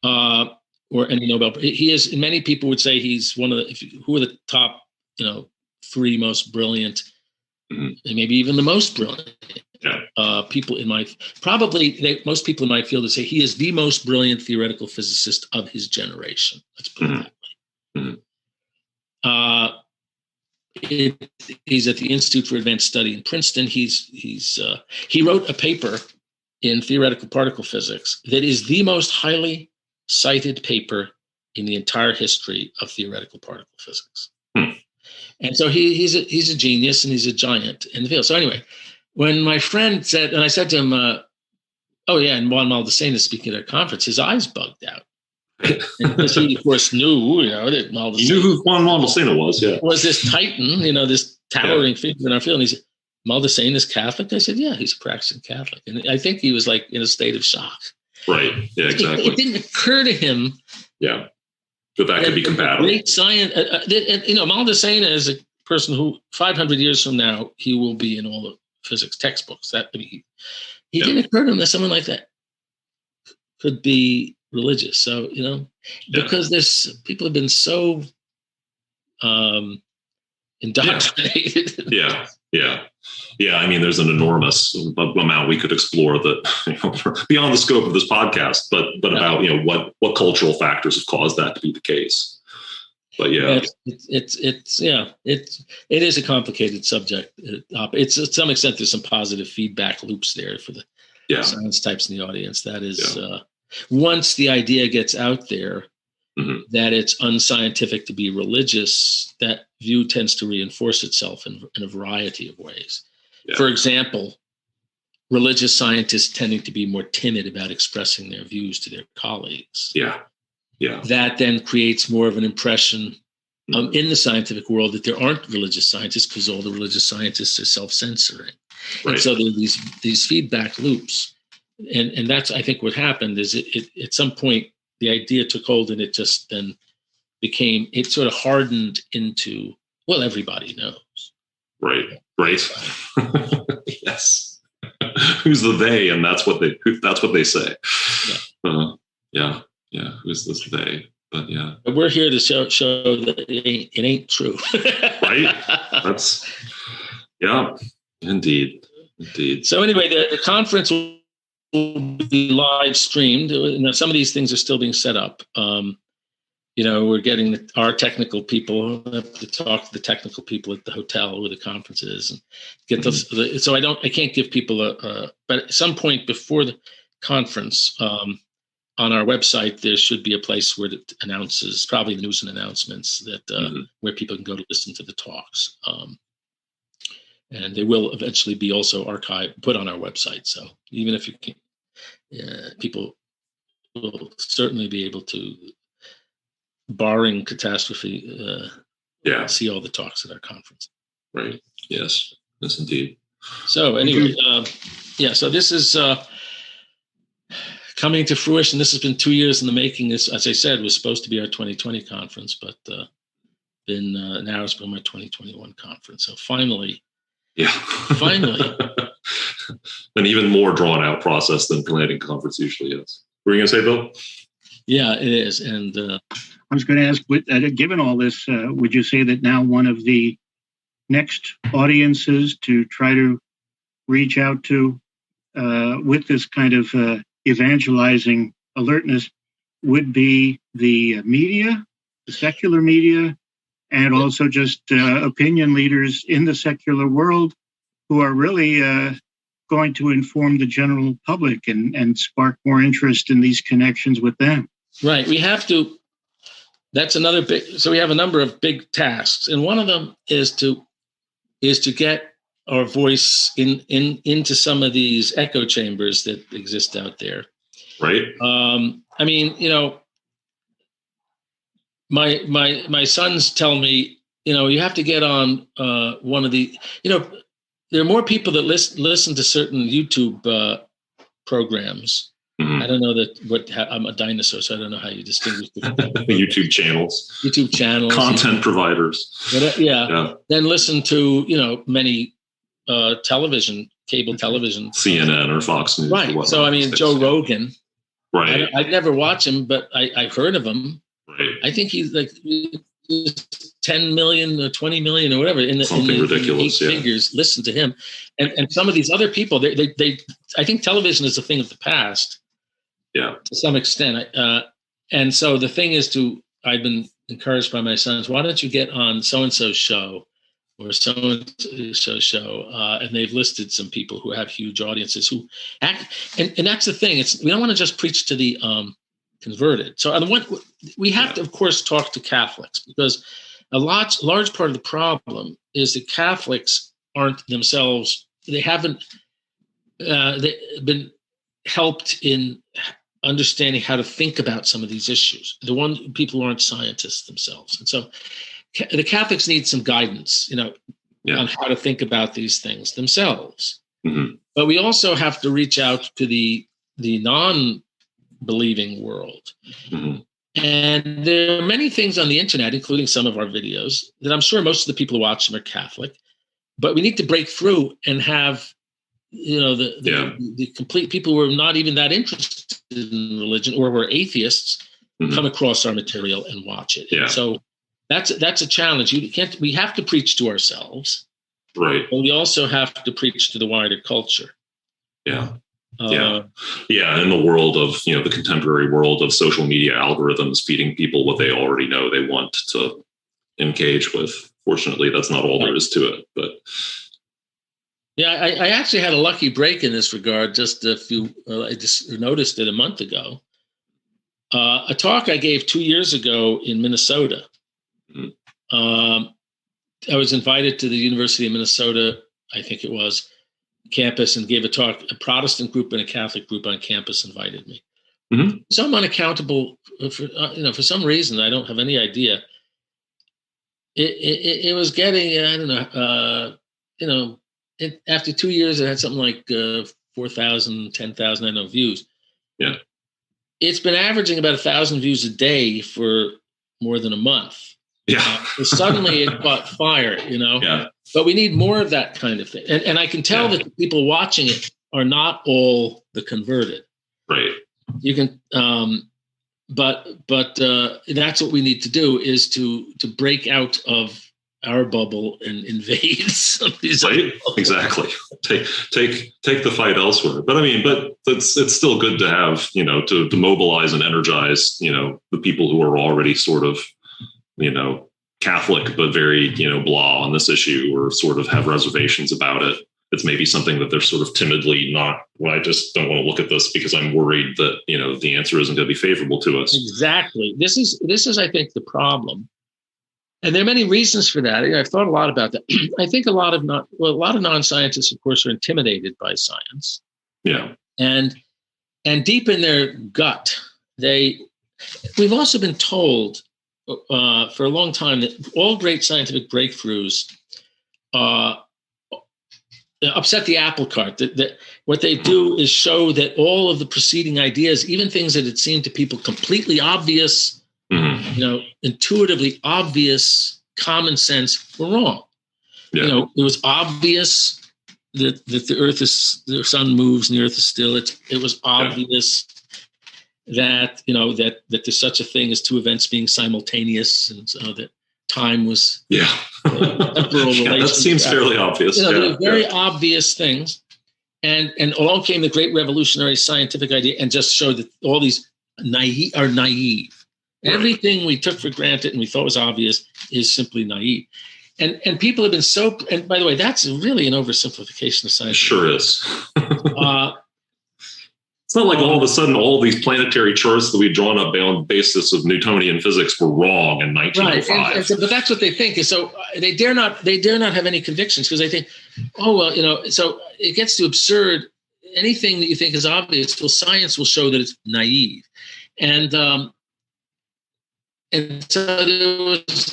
or any Nobel. He is, and many people would say he's one of who are the top, three most brilliant, and maybe even the most brilliant people most people in my field would say he is the most brilliant theoretical physicist of his generation. Let's put it that way. He's at the Institute for Advanced Study in Princeton. He wrote a paper in theoretical particle physics that is the most highly cited paper in the entire history of theoretical particle physics. And so he's a genius and he's a giant in the field. So anyway, when my friend said, and I said to him, "Oh yeah," and Juan Maldacena is speaking at a conference, his eyes bugged out. Because he, of course, knew, that Maldacena. You knew who Juan Maldacena was, yeah. Was this titan, this towering figure in our field. And he said, "Maldacena is Catholic?" I said, "Yeah, he's a practicing Catholic." And I think he was like in a state of shock. Right. Yeah, exactly. It didn't occur to him. Yeah. That could be compatible. Great science. Maldacena is a person who 500 years from now, he will be in all the physics textbooks. He didn't occur to him that someone like that could be religious. So, because people have been so indoctrinated. Yeah. I mean, there's an enormous amount we could explore that beyond the scope of this podcast, but about, what cultural factors have caused that to be the case. But yeah, it is a complicated subject. It's to some extent, there's some positive feedback loops there for the science types in the audience. That is, once the idea gets out there, that it's unscientific to be religious, that view tends to reinforce itself in a variety of ways. Yeah. For example, religious scientists tending to be more timid about expressing their views to their colleagues. Yeah. That then creates more of an impression in the scientific world that there aren't religious scientists because all the religious scientists are self-censoring. Right. And so there are these feedback loops. And that's, I think, what happened is it at some point, the idea took hold and it just then it sort of hardened into, well, everybody knows. Right. Yes. Who's the they? And that's what they say. Yeah. Who's this they? But yeah. But we're here to show that it ain't true. Right. That's, indeed. So anyway, the conference will be live streamed. Some of these things are still being set up. We're getting our technical people to talk to the technical people at the hotel where the conference is and get those. So I can't give people but at some point before the conference, on our website, there should be a place where it announces, probably the news and announcements that where people can go to listen to the talks. And they will eventually be also archived, put on our website. So even if you can, people will certainly be able to, barring catastrophe, see all the talks at our conference. Right. Yes, indeed. So anyway, so this is coming to fruition. This has been 2 years in the making. This, as I said, was supposed to be our 2020 conference, but now it's been my 2021 conference. So finally. An even more drawn out process than planning conference usually is. Were you going to say, Bill? Yeah, it is. And I was going to ask, given all this, would you say that now one of the next audiences to try to reach out to with this kind of evangelizing alertness would be the media, the secular media, and also just opinion leaders in the secular world who are really going to inform the general public and spark more interest in these connections with them? Right. We have to. That's another big. So we have a number of big tasks, and one of them is to get our voice into some of these echo chambers that exist out there. Right. I mean, my sons tell me, you have to get on one of the, there are more people that listen to certain YouTube programs. Mm-hmm. I don't know I'm a dinosaur, so I don't know how you distinguish the YouTube channels, content providers. Then listen to, many cable television, CNN or Fox News. Right. So, I mean, Joe Rogan. Right. I'd never watch him, but I've heard of him. Right. I think he's like, 10 million or 20 million or whatever in the ridiculous figures listen to him, and some of these other people, they I think television is a thing of the past, to some extent, and so the thing is I've been encouraged by my sons, why don't you get on so and so's show or so and so's show, and they've listed some people who have huge audiences who act, and that's the thing, we don't want to just preach to the converted. So we have to, of course, talk to Catholics, because a large part of the problem is that Catholics aren't themselves, they haven't been helped in understanding how to think about some of these issues. People who aren't scientists themselves. And so the Catholics need some guidance, on how to think about these things themselves. Mm-hmm. But we also have to reach out to the non-believing world. Mm-hmm. And there are many things on the internet, including some of our videos, that I'm sure most of the people who watch them are Catholic, but we need to break through and have, the complete people who are not even that interested in religion or who are atheists come across our material and watch it. Yeah. And so that's a challenge. We have to preach to ourselves, right? But we also have to preach to the wider culture. Yeah. In the world of, the contemporary world of social media algorithms feeding people what they already know they want to engage with. Fortunately, that's not all there is to it. But I actually had a lucky break in this regard. I just noticed it a month ago. A talk I gave 2 years ago in Minnesota. Mm-hmm. I was invited to the University of Minnesota, I think it was, campus, and gave a talk. A Protestant group and a Catholic group on campus invited me. Mm-hmm. So I'm unaccountable for some reason. I don't have any idea. It was getting, I don't know, after 2 years, it had something like 4,000, 10,000, views. Yeah. It's been averaging about 1,000 views a day for more than a month. Yeah. Suddenly it caught fire, Yeah. But we need more of that kind of thing. And I can tell that the people watching it are not all the converted. Right. You can, but that's what we need to do, is to break out of our bubble and invade some of these. Right. Exactly. Take the fight elsewhere. But it's still good to have, to mobilize and energize, the people who are already sort of, Catholic, but very, blah on this issue, or sort of have reservations about it. It's maybe something that they're sort of timidly not, I just don't want to look at this because I'm worried that, the answer isn't going to be favorable to us. Exactly. This is, I think, the problem. And there are many reasons for that. I've thought a lot about that. I think a lot of non-scientists, of course, are intimidated by science. Yeah. And deep in their gut, we've also been told for a long time that all great scientific breakthroughs upset the apple cart. That what they do is show that all of the preceding ideas, even things that had seemed to people completely obvious, intuitively obvious, common sense, were wrong. Yeah. It was obvious that the sun moves and the earth is still. It was obvious that that there's such a thing as two events being simultaneous, and so that time was temporal relation. That seems fairly obvious. There were very obvious things, and along came the great revolutionary scientific idea and just showed that all these are naive. Right. Everything we took for granted and we thought was obvious is simply naive. And people have been and by the way, that's really an oversimplification of science. It sure is. It's not like all of a sudden all these planetary charts that we'd drawn up on the basis of Newtonian physics were wrong in 1905. Right, but that's what they think. And so they dare not have any convictions, because they think, so it gets to absurd. Anything that you think is obvious, well, science will show that it's naive. And so there was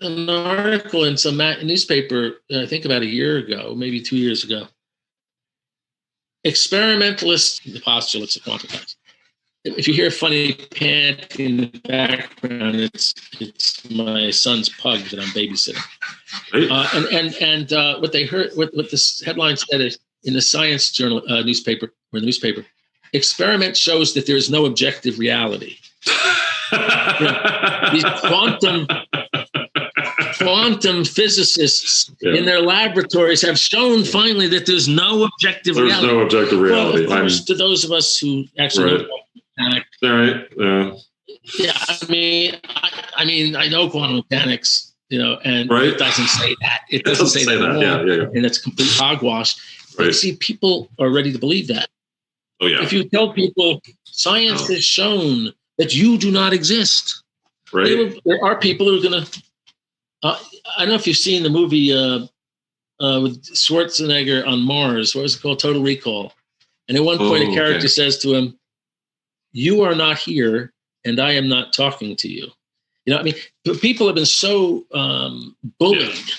an article in some newspaper, I think about a year ago, maybe 2 years ago. Experimentalists, the postulates of quantum mechanics. If you hear a funny pant in the background, it's my son's pug that I'm babysitting. And what they heard, what this headline said is, in the science journal newspaper, experiment shows that there is no objective reality. these quantum physicists in their laboratories have shown finally that there's no objective reality. There's no objective reality. Well, of course, to those of us who actually know quantum mechanics. Right. Yeah. I mean, I know quantum mechanics, and it doesn't say that. It doesn't say that. Yeah. And it's complete hogwash. Right. But see, people are ready to believe that. Oh, yeah. If you tell people science has shown that you do not exist, right. There are people who are going to. I don't know if you've seen the movie with Schwarzenegger on Mars. What was it called? Total Recall. And at one point, a character says to him, "You are not here, and I am not talking to you." People have been so bullied.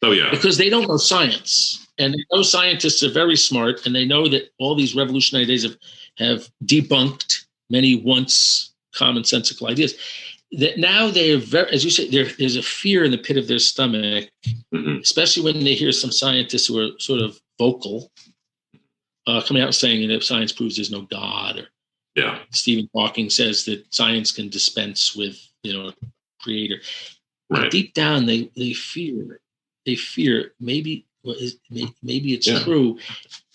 Oh, yeah. Because they don't know science. And they know scientists are very smart, and they know that all these revolutionary ideas have debunked many once commonsensical ideas. That now they are very, as you say, there's a fear in the pit of their stomach, especially when they hear some scientists who are sort of vocal coming out saying that science proves there's no God, or Stephen Hawking says that science can dispense with a creator. Right. But deep down, they fear maybe it's true,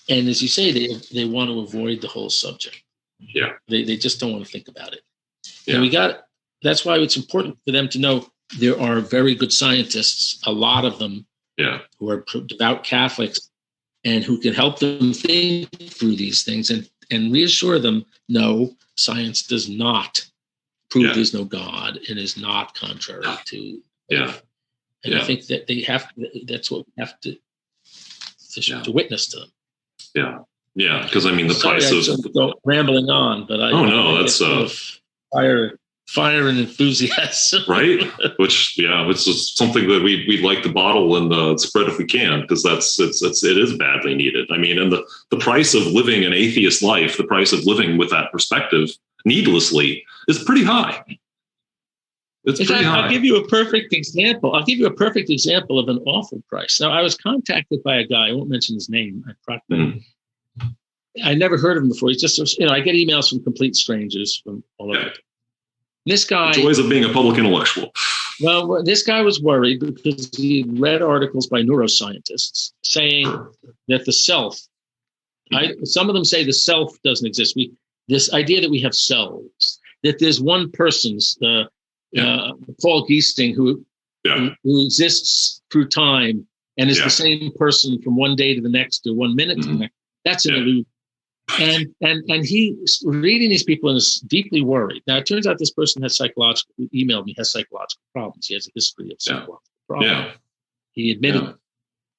and as you say, they want to avoid the whole subject. Yeah, they just don't want to think about it. Yeah. And that's why it's important for them to know there are very good scientists, a lot of them, who are devout Catholics, and who can help them think through these things and reassure them, no, science does not prove there's no God and is not contrary to. And I think that that's what we have to witness to them. Yeah. Because the price of rambling on, but that's fire and enthusiasm, right? Which is something that we'd like to bottle and spread if we can, because it is badly needed. And the price of living an atheist life, the price of living with that perspective needlessly, is pretty high. In fact, I'll give you a perfect example. Of an awful price. Now, I was contacted by a guy. I won't mention his name. I never heard of him before. He's just, I get emails from complete strangers from all over. This guy. The joys of being a public intellectual. Well, this guy was worried because he read articles by neuroscientists saying that the self. Some of them say the self doesn't exist. This idea that we have selves, that there's one person's. Paul Giesting, who exists through time and is the same person from one day to the next or 1 minute to the next. That's an illusion. And he's reading these people and is deeply worried. Now, it turns out this person has psychological problems. He has a history of psychological problems. He admitted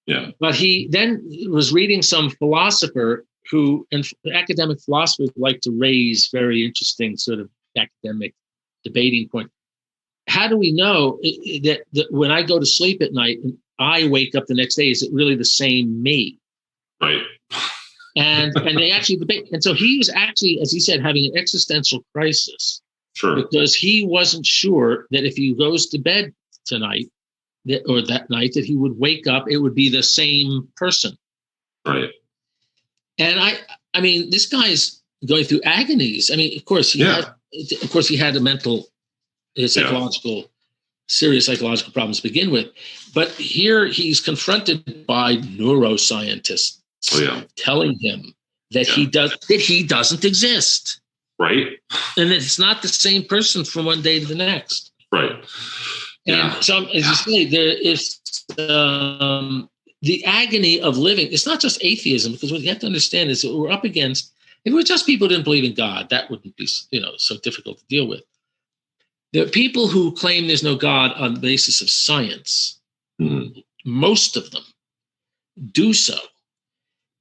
it. But he then was reading some philosopher and academic philosophers like to raise very interesting sort of academic debating point. How do we know that when I go to sleep at night and I wake up the next day, is it really the same me? Right. And they actually debate. And so he was actually, as he said, having an existential crisis. Sure. Because he wasn't sure that if he goes to bed tonight or that night, that he would wake up, it would be the same person. Right. And I mean, this guy's going through agonies. I mean, of course, he had a serious psychological problems to begin with. But here he's confronted by neuroscientists telling him that he doesn't exist. Right. And it's not the same person from one day to the next. Right. And so, as you say, there is the agony of living. It's not just atheism, because what you have to understand is that we're up against, if it were just people who didn't believe in God, that wouldn't be so difficult to deal with. The people who claim there's no God on the basis of science, most of them do so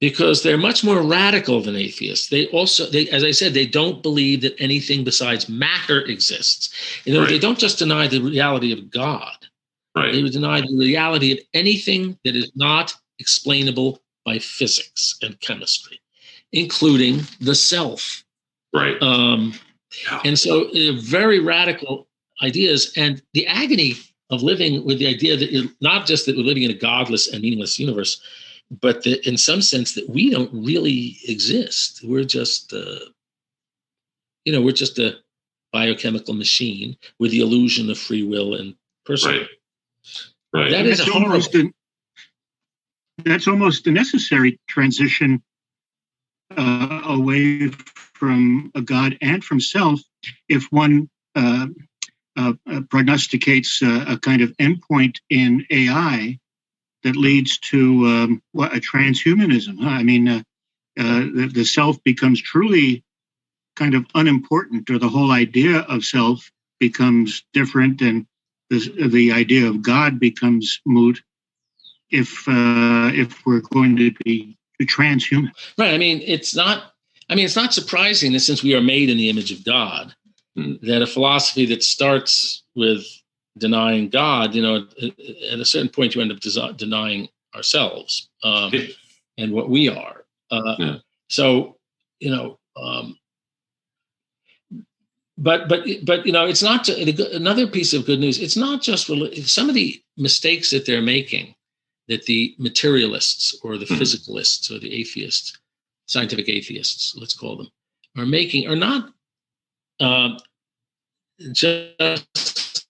because they're much more radical than atheists. They as I said, they don't believe that anything besides matter exists. They don't just deny the reality of God. Right. They would deny the reality of anything that is not explainable by physics and chemistry, including the self. Right. And so very radical ideas, and the agony of living with the idea that not just that we're living in a godless and meaningless universe, but that in some sense that we don't really exist. We're just, we're just a biochemical machine with the illusion of free will and personhood. Right. That is that's almost a necessary transition away from a God and from self if one prognosticates a kind of endpoint in AI that leads to a transhumanism. I mean, the self becomes truly kind of unimportant, or the whole idea of self becomes different, and the idea of God becomes moot if we're going to be transhuman. Right. I mean, it's not surprising that since we are made in the image of God, that a philosophy that starts with denying God, at a certain point you end up denying ourselves and what we are. So, but it's not another piece of good news. It's not just some of the mistakes that they're making, that the materialists or the physicalists or the atheists, scientific atheists, let's call them, are making, are not just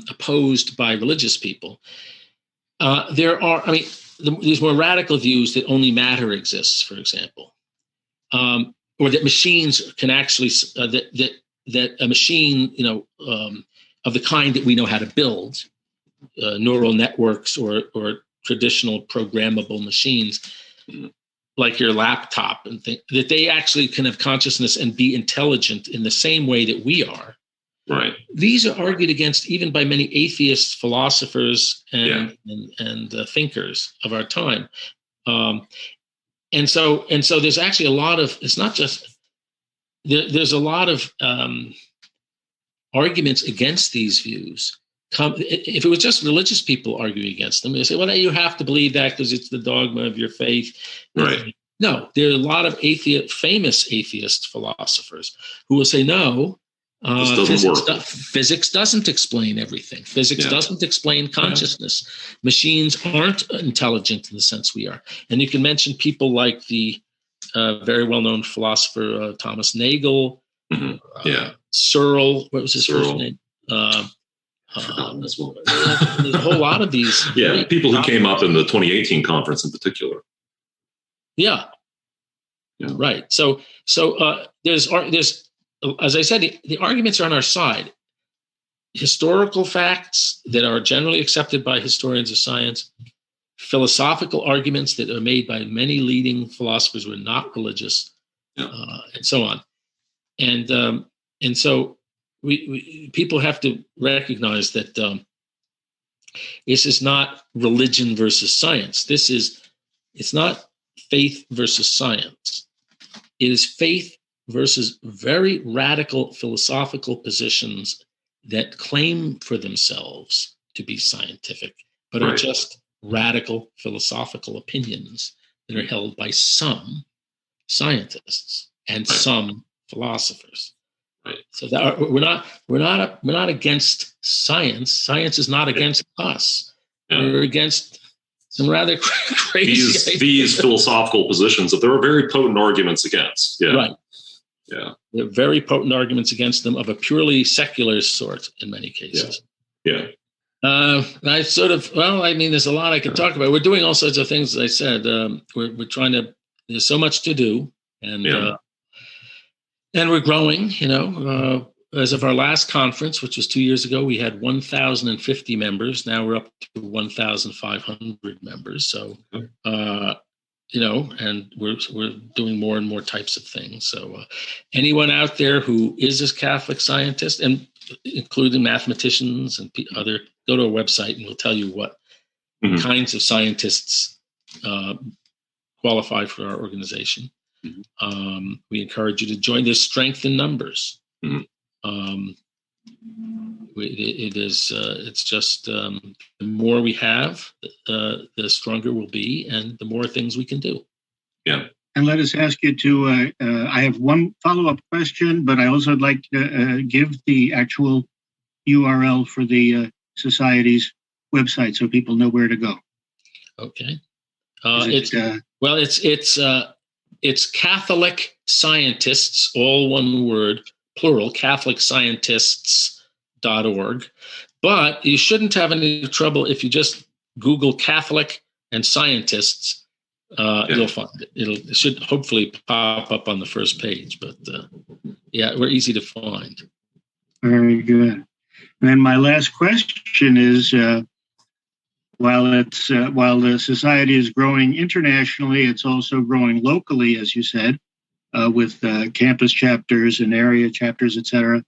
opposed by religious people. There are, these more radical views that only matter exists, for example, or that machines can actually, that a machine, of the kind that we know how to build, neural networks or traditional programmable machines, like your laptop, and that they actually can have consciousness and be intelligent in the same way that we are. Right. These are argued against even by many atheist philosophers and thinkers of our time. And so there's actually a lot of, it's not just, there's a lot of arguments against these views. If it was just religious people arguing against them, they say, well, you have to believe that because it's the dogma of your faith. Right. No, there are a lot of famous atheist philosophers who will say, no, physics doesn't explain everything. Physics doesn't explain consciousness. Machines aren't intelligent in the sense we are. And you can mention people like the very well-known philosopher Thomas Nagel, Searle, what was his first name? There's a whole lot of these. Yeah, people who came up in the 2018 conference in particular. Yeah. Right. So there's, as I said, the arguments are on our side. Historical facts that are generally accepted by historians of science, philosophical arguments that are made by many leading philosophers who are not religious, and so on. And so we people have to recognize that this is not religion versus science. It's not faith versus science. It is faith versus very radical philosophical positions that claim for themselves to be scientific, but are just radical philosophical opinions that are held by some scientists and some philosophers. Right. So that we're not against science. Science is not against us. We're against some rather crazy these philosophical positions that there are very potent arguments against. Yeah. Right. Yeah. There are very potent arguments against them of a purely secular sort in many cases. Yeah. I there's a lot I could talk about. We're doing all sorts of things, as I said. We're trying to. There's so much to do, and we're growing. As of our last conference, which was 2 years ago, we had 1,050 members. Now we're up to 1,500 members. So, and we're doing more and more types of things. So, anyone out there who is a Catholic scientist, and including mathematicians and other, go to our website and we'll tell you what kinds of scientists qualify for our organization. We encourage you to join. There's strength in numbers. It's just the more we have, the stronger we'll be, and the more things we can do. Yeah. And let us ask you to, I have one follow-up question, but I also would like to give the actual URL for the Society's website so people know where to go. Okay. it's Catholic Scientists, all one word, plural, CatholicScientists.org. But you shouldn't have any trouble if you just Google Catholic and scientists. You'll find it. It should hopefully pop up on the first page. But yeah, we're easy to find. Very good. And then my last question is, while the society is growing internationally, it's also growing locally, as you said, with campus chapters and area chapters, et cetera.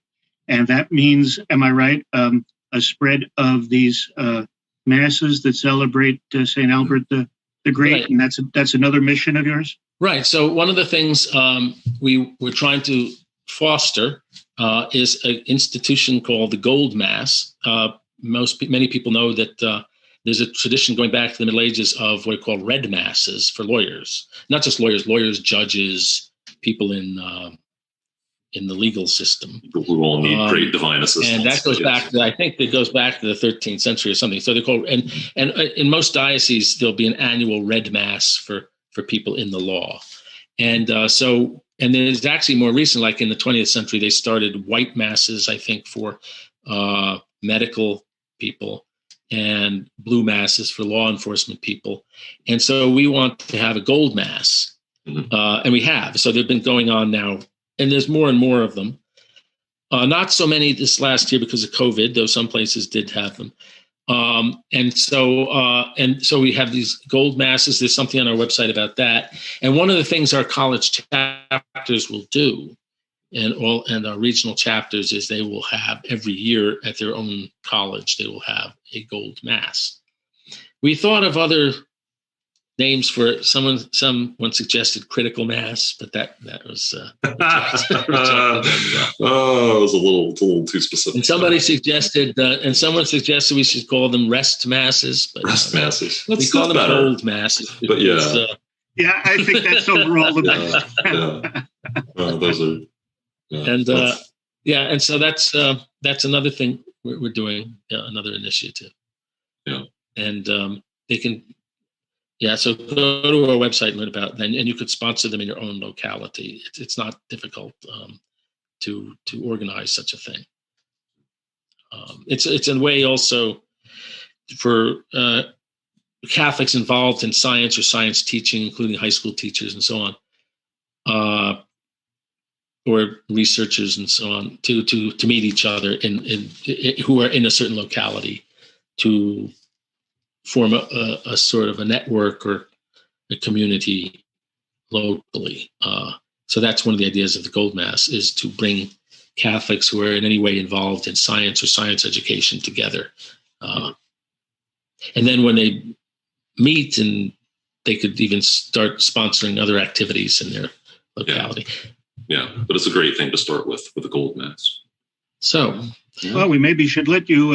And that means, am I right, a spread of these masses that celebrate St. Albert the Great, right. And that's another mission of yours? Right. So one of the things we're trying to foster is an institution called the Gold Mass. Many people know that there's a tradition going back to the Middle Ages of what are called red masses for lawyers, not just lawyers, judges, people in the legal system. People who all need great divine assistance. And that goes back to, I think it goes back to the 13th century or something. So they're called, and in most dioceses, there'll be an annual red mass for people in the law. And and there's actually more recent, like in the 20th century, they started white masses, I think, for medical people, and blue masses for law enforcement people. And so we want to have a gold mass. And we have. So they've been going on now, and there's more and more of them. Not so many this last year because of COVID, though some places did have them. And so we have these gold masses. There's something on our website about that. And one of the things our college chapters will do, and our regional chapters, is they will have every year at their own college, they will have a gold mass. We thought of other names for someone suggested critical mass, but that was it was a little too specific. And someone suggested we should call them rest masses, but masses. We call them gold masses. But yeah, yeah, I think that's overall the best. Those are. And so that's another thing we're doing, another initiative. Yeah, and they can. Yeah, so go to our website and learn about them, and you could sponsor them in your own locality. It's not difficult to organize such a thing. It's a way also for Catholics involved in science or science teaching, including high school teachers and so on, or researchers and so on, to meet each other in who are in a certain locality to form a sort of a network or a community locally. So that's one of the ideas of the Gold Mass, is to bring Catholics who are in any way involved in science or science education together. And then when they meet, and they could even start sponsoring other activities in their locality. Yeah, but it's a great thing to start with the Gold Mass. So, well, we maybe should let you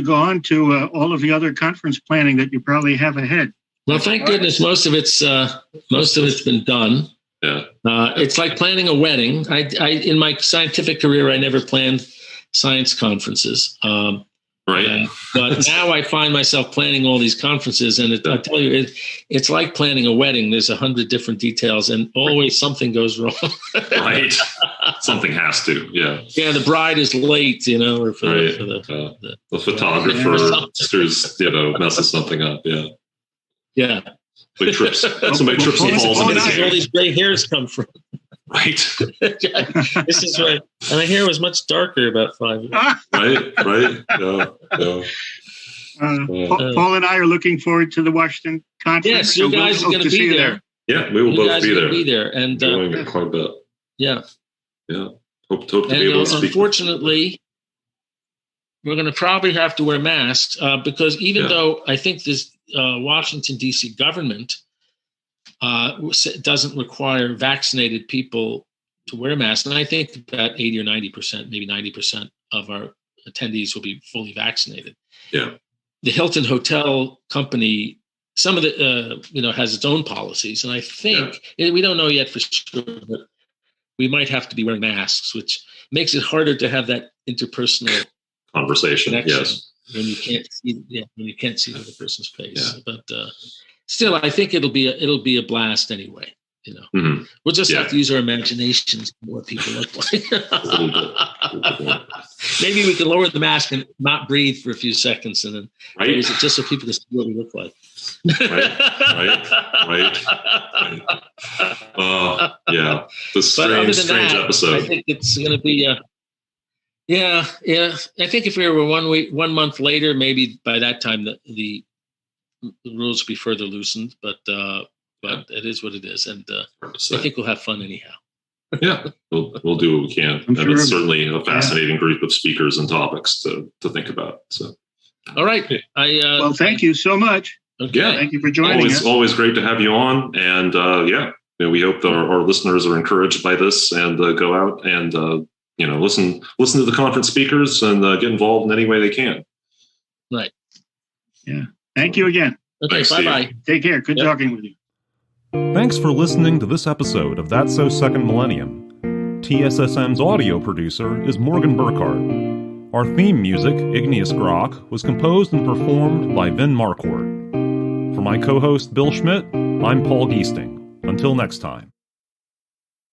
go on to all of the other conference planning that you probably have ahead. Well, thank goodness most of it's been done. Yeah, it's like planning a wedding. I in my scientific career, I never planned science conferences. Right. But now I find myself planning all these conferences, and I tell you, it's like planning a wedding. There's 100 different details, and always something goes wrong. Right. Something has to. Yeah. Yeah. The bride is late, or for right. the photographer messes something up. Yeah. Yeah. Somebody trips and falls into the where all these gray hairs come from. Right. This is right. And my hair was much darker about 5 years. Right. Yeah. Paul and I are looking forward to the Washington conference. Yes, you guys are going to be there. Yeah, we will both be there. Be there, and quite a bit. Yeah. Hope to be able to speak. Unfortunately, we're going to probably have to wear masks because even though I think this Washington D.C. government doesn't require vaccinated people to wear masks, and I think about 80 or 90%, maybe 90% of our attendees will be fully vaccinated. Yeah. The Hilton Hotel Company, some of the has its own policies, and I think we don't know yet for sure, but we might have to be wearing masks, which makes it harder to have that interpersonal conversation. Yes, when you can't see the other person's face. Yeah. But still, I think it'll be a blast anyway. You know, Mhm. we'll just have to use our imaginations to know what people look like. Maybe we can lower the mask and not breathe for a few seconds, and then raise it just so people can see what we look like. Right. Yeah. The strange episode. I think it's going to be. Yeah. I think if we were 1 month later, maybe by that time the rules will be further loosened. But it is what it is, and I think we'll have fun anyhow. Yeah, we'll do what we can, and it's certainly a fascinating group of speakers and topics to think about. So, all right. Well, thank you so much. Okay. Yeah, thank you for joining us. Always great to have you on, and we hope that our listeners are encouraged by this and go out and listen to the conference speakers and get involved in any way they can. Right. Yeah. Thank you again. Okay. Bye-bye. Take care. Good talking with you. Thanks for listening to this episode of That's So Second Millennium. TSSM's audio producer is Morgan Burkhart. Our theme music, Igneous Grok, was composed and performed by Vin Marquardt. For my co-host Bill Schmidt, I'm Paul Giesting. Until next time.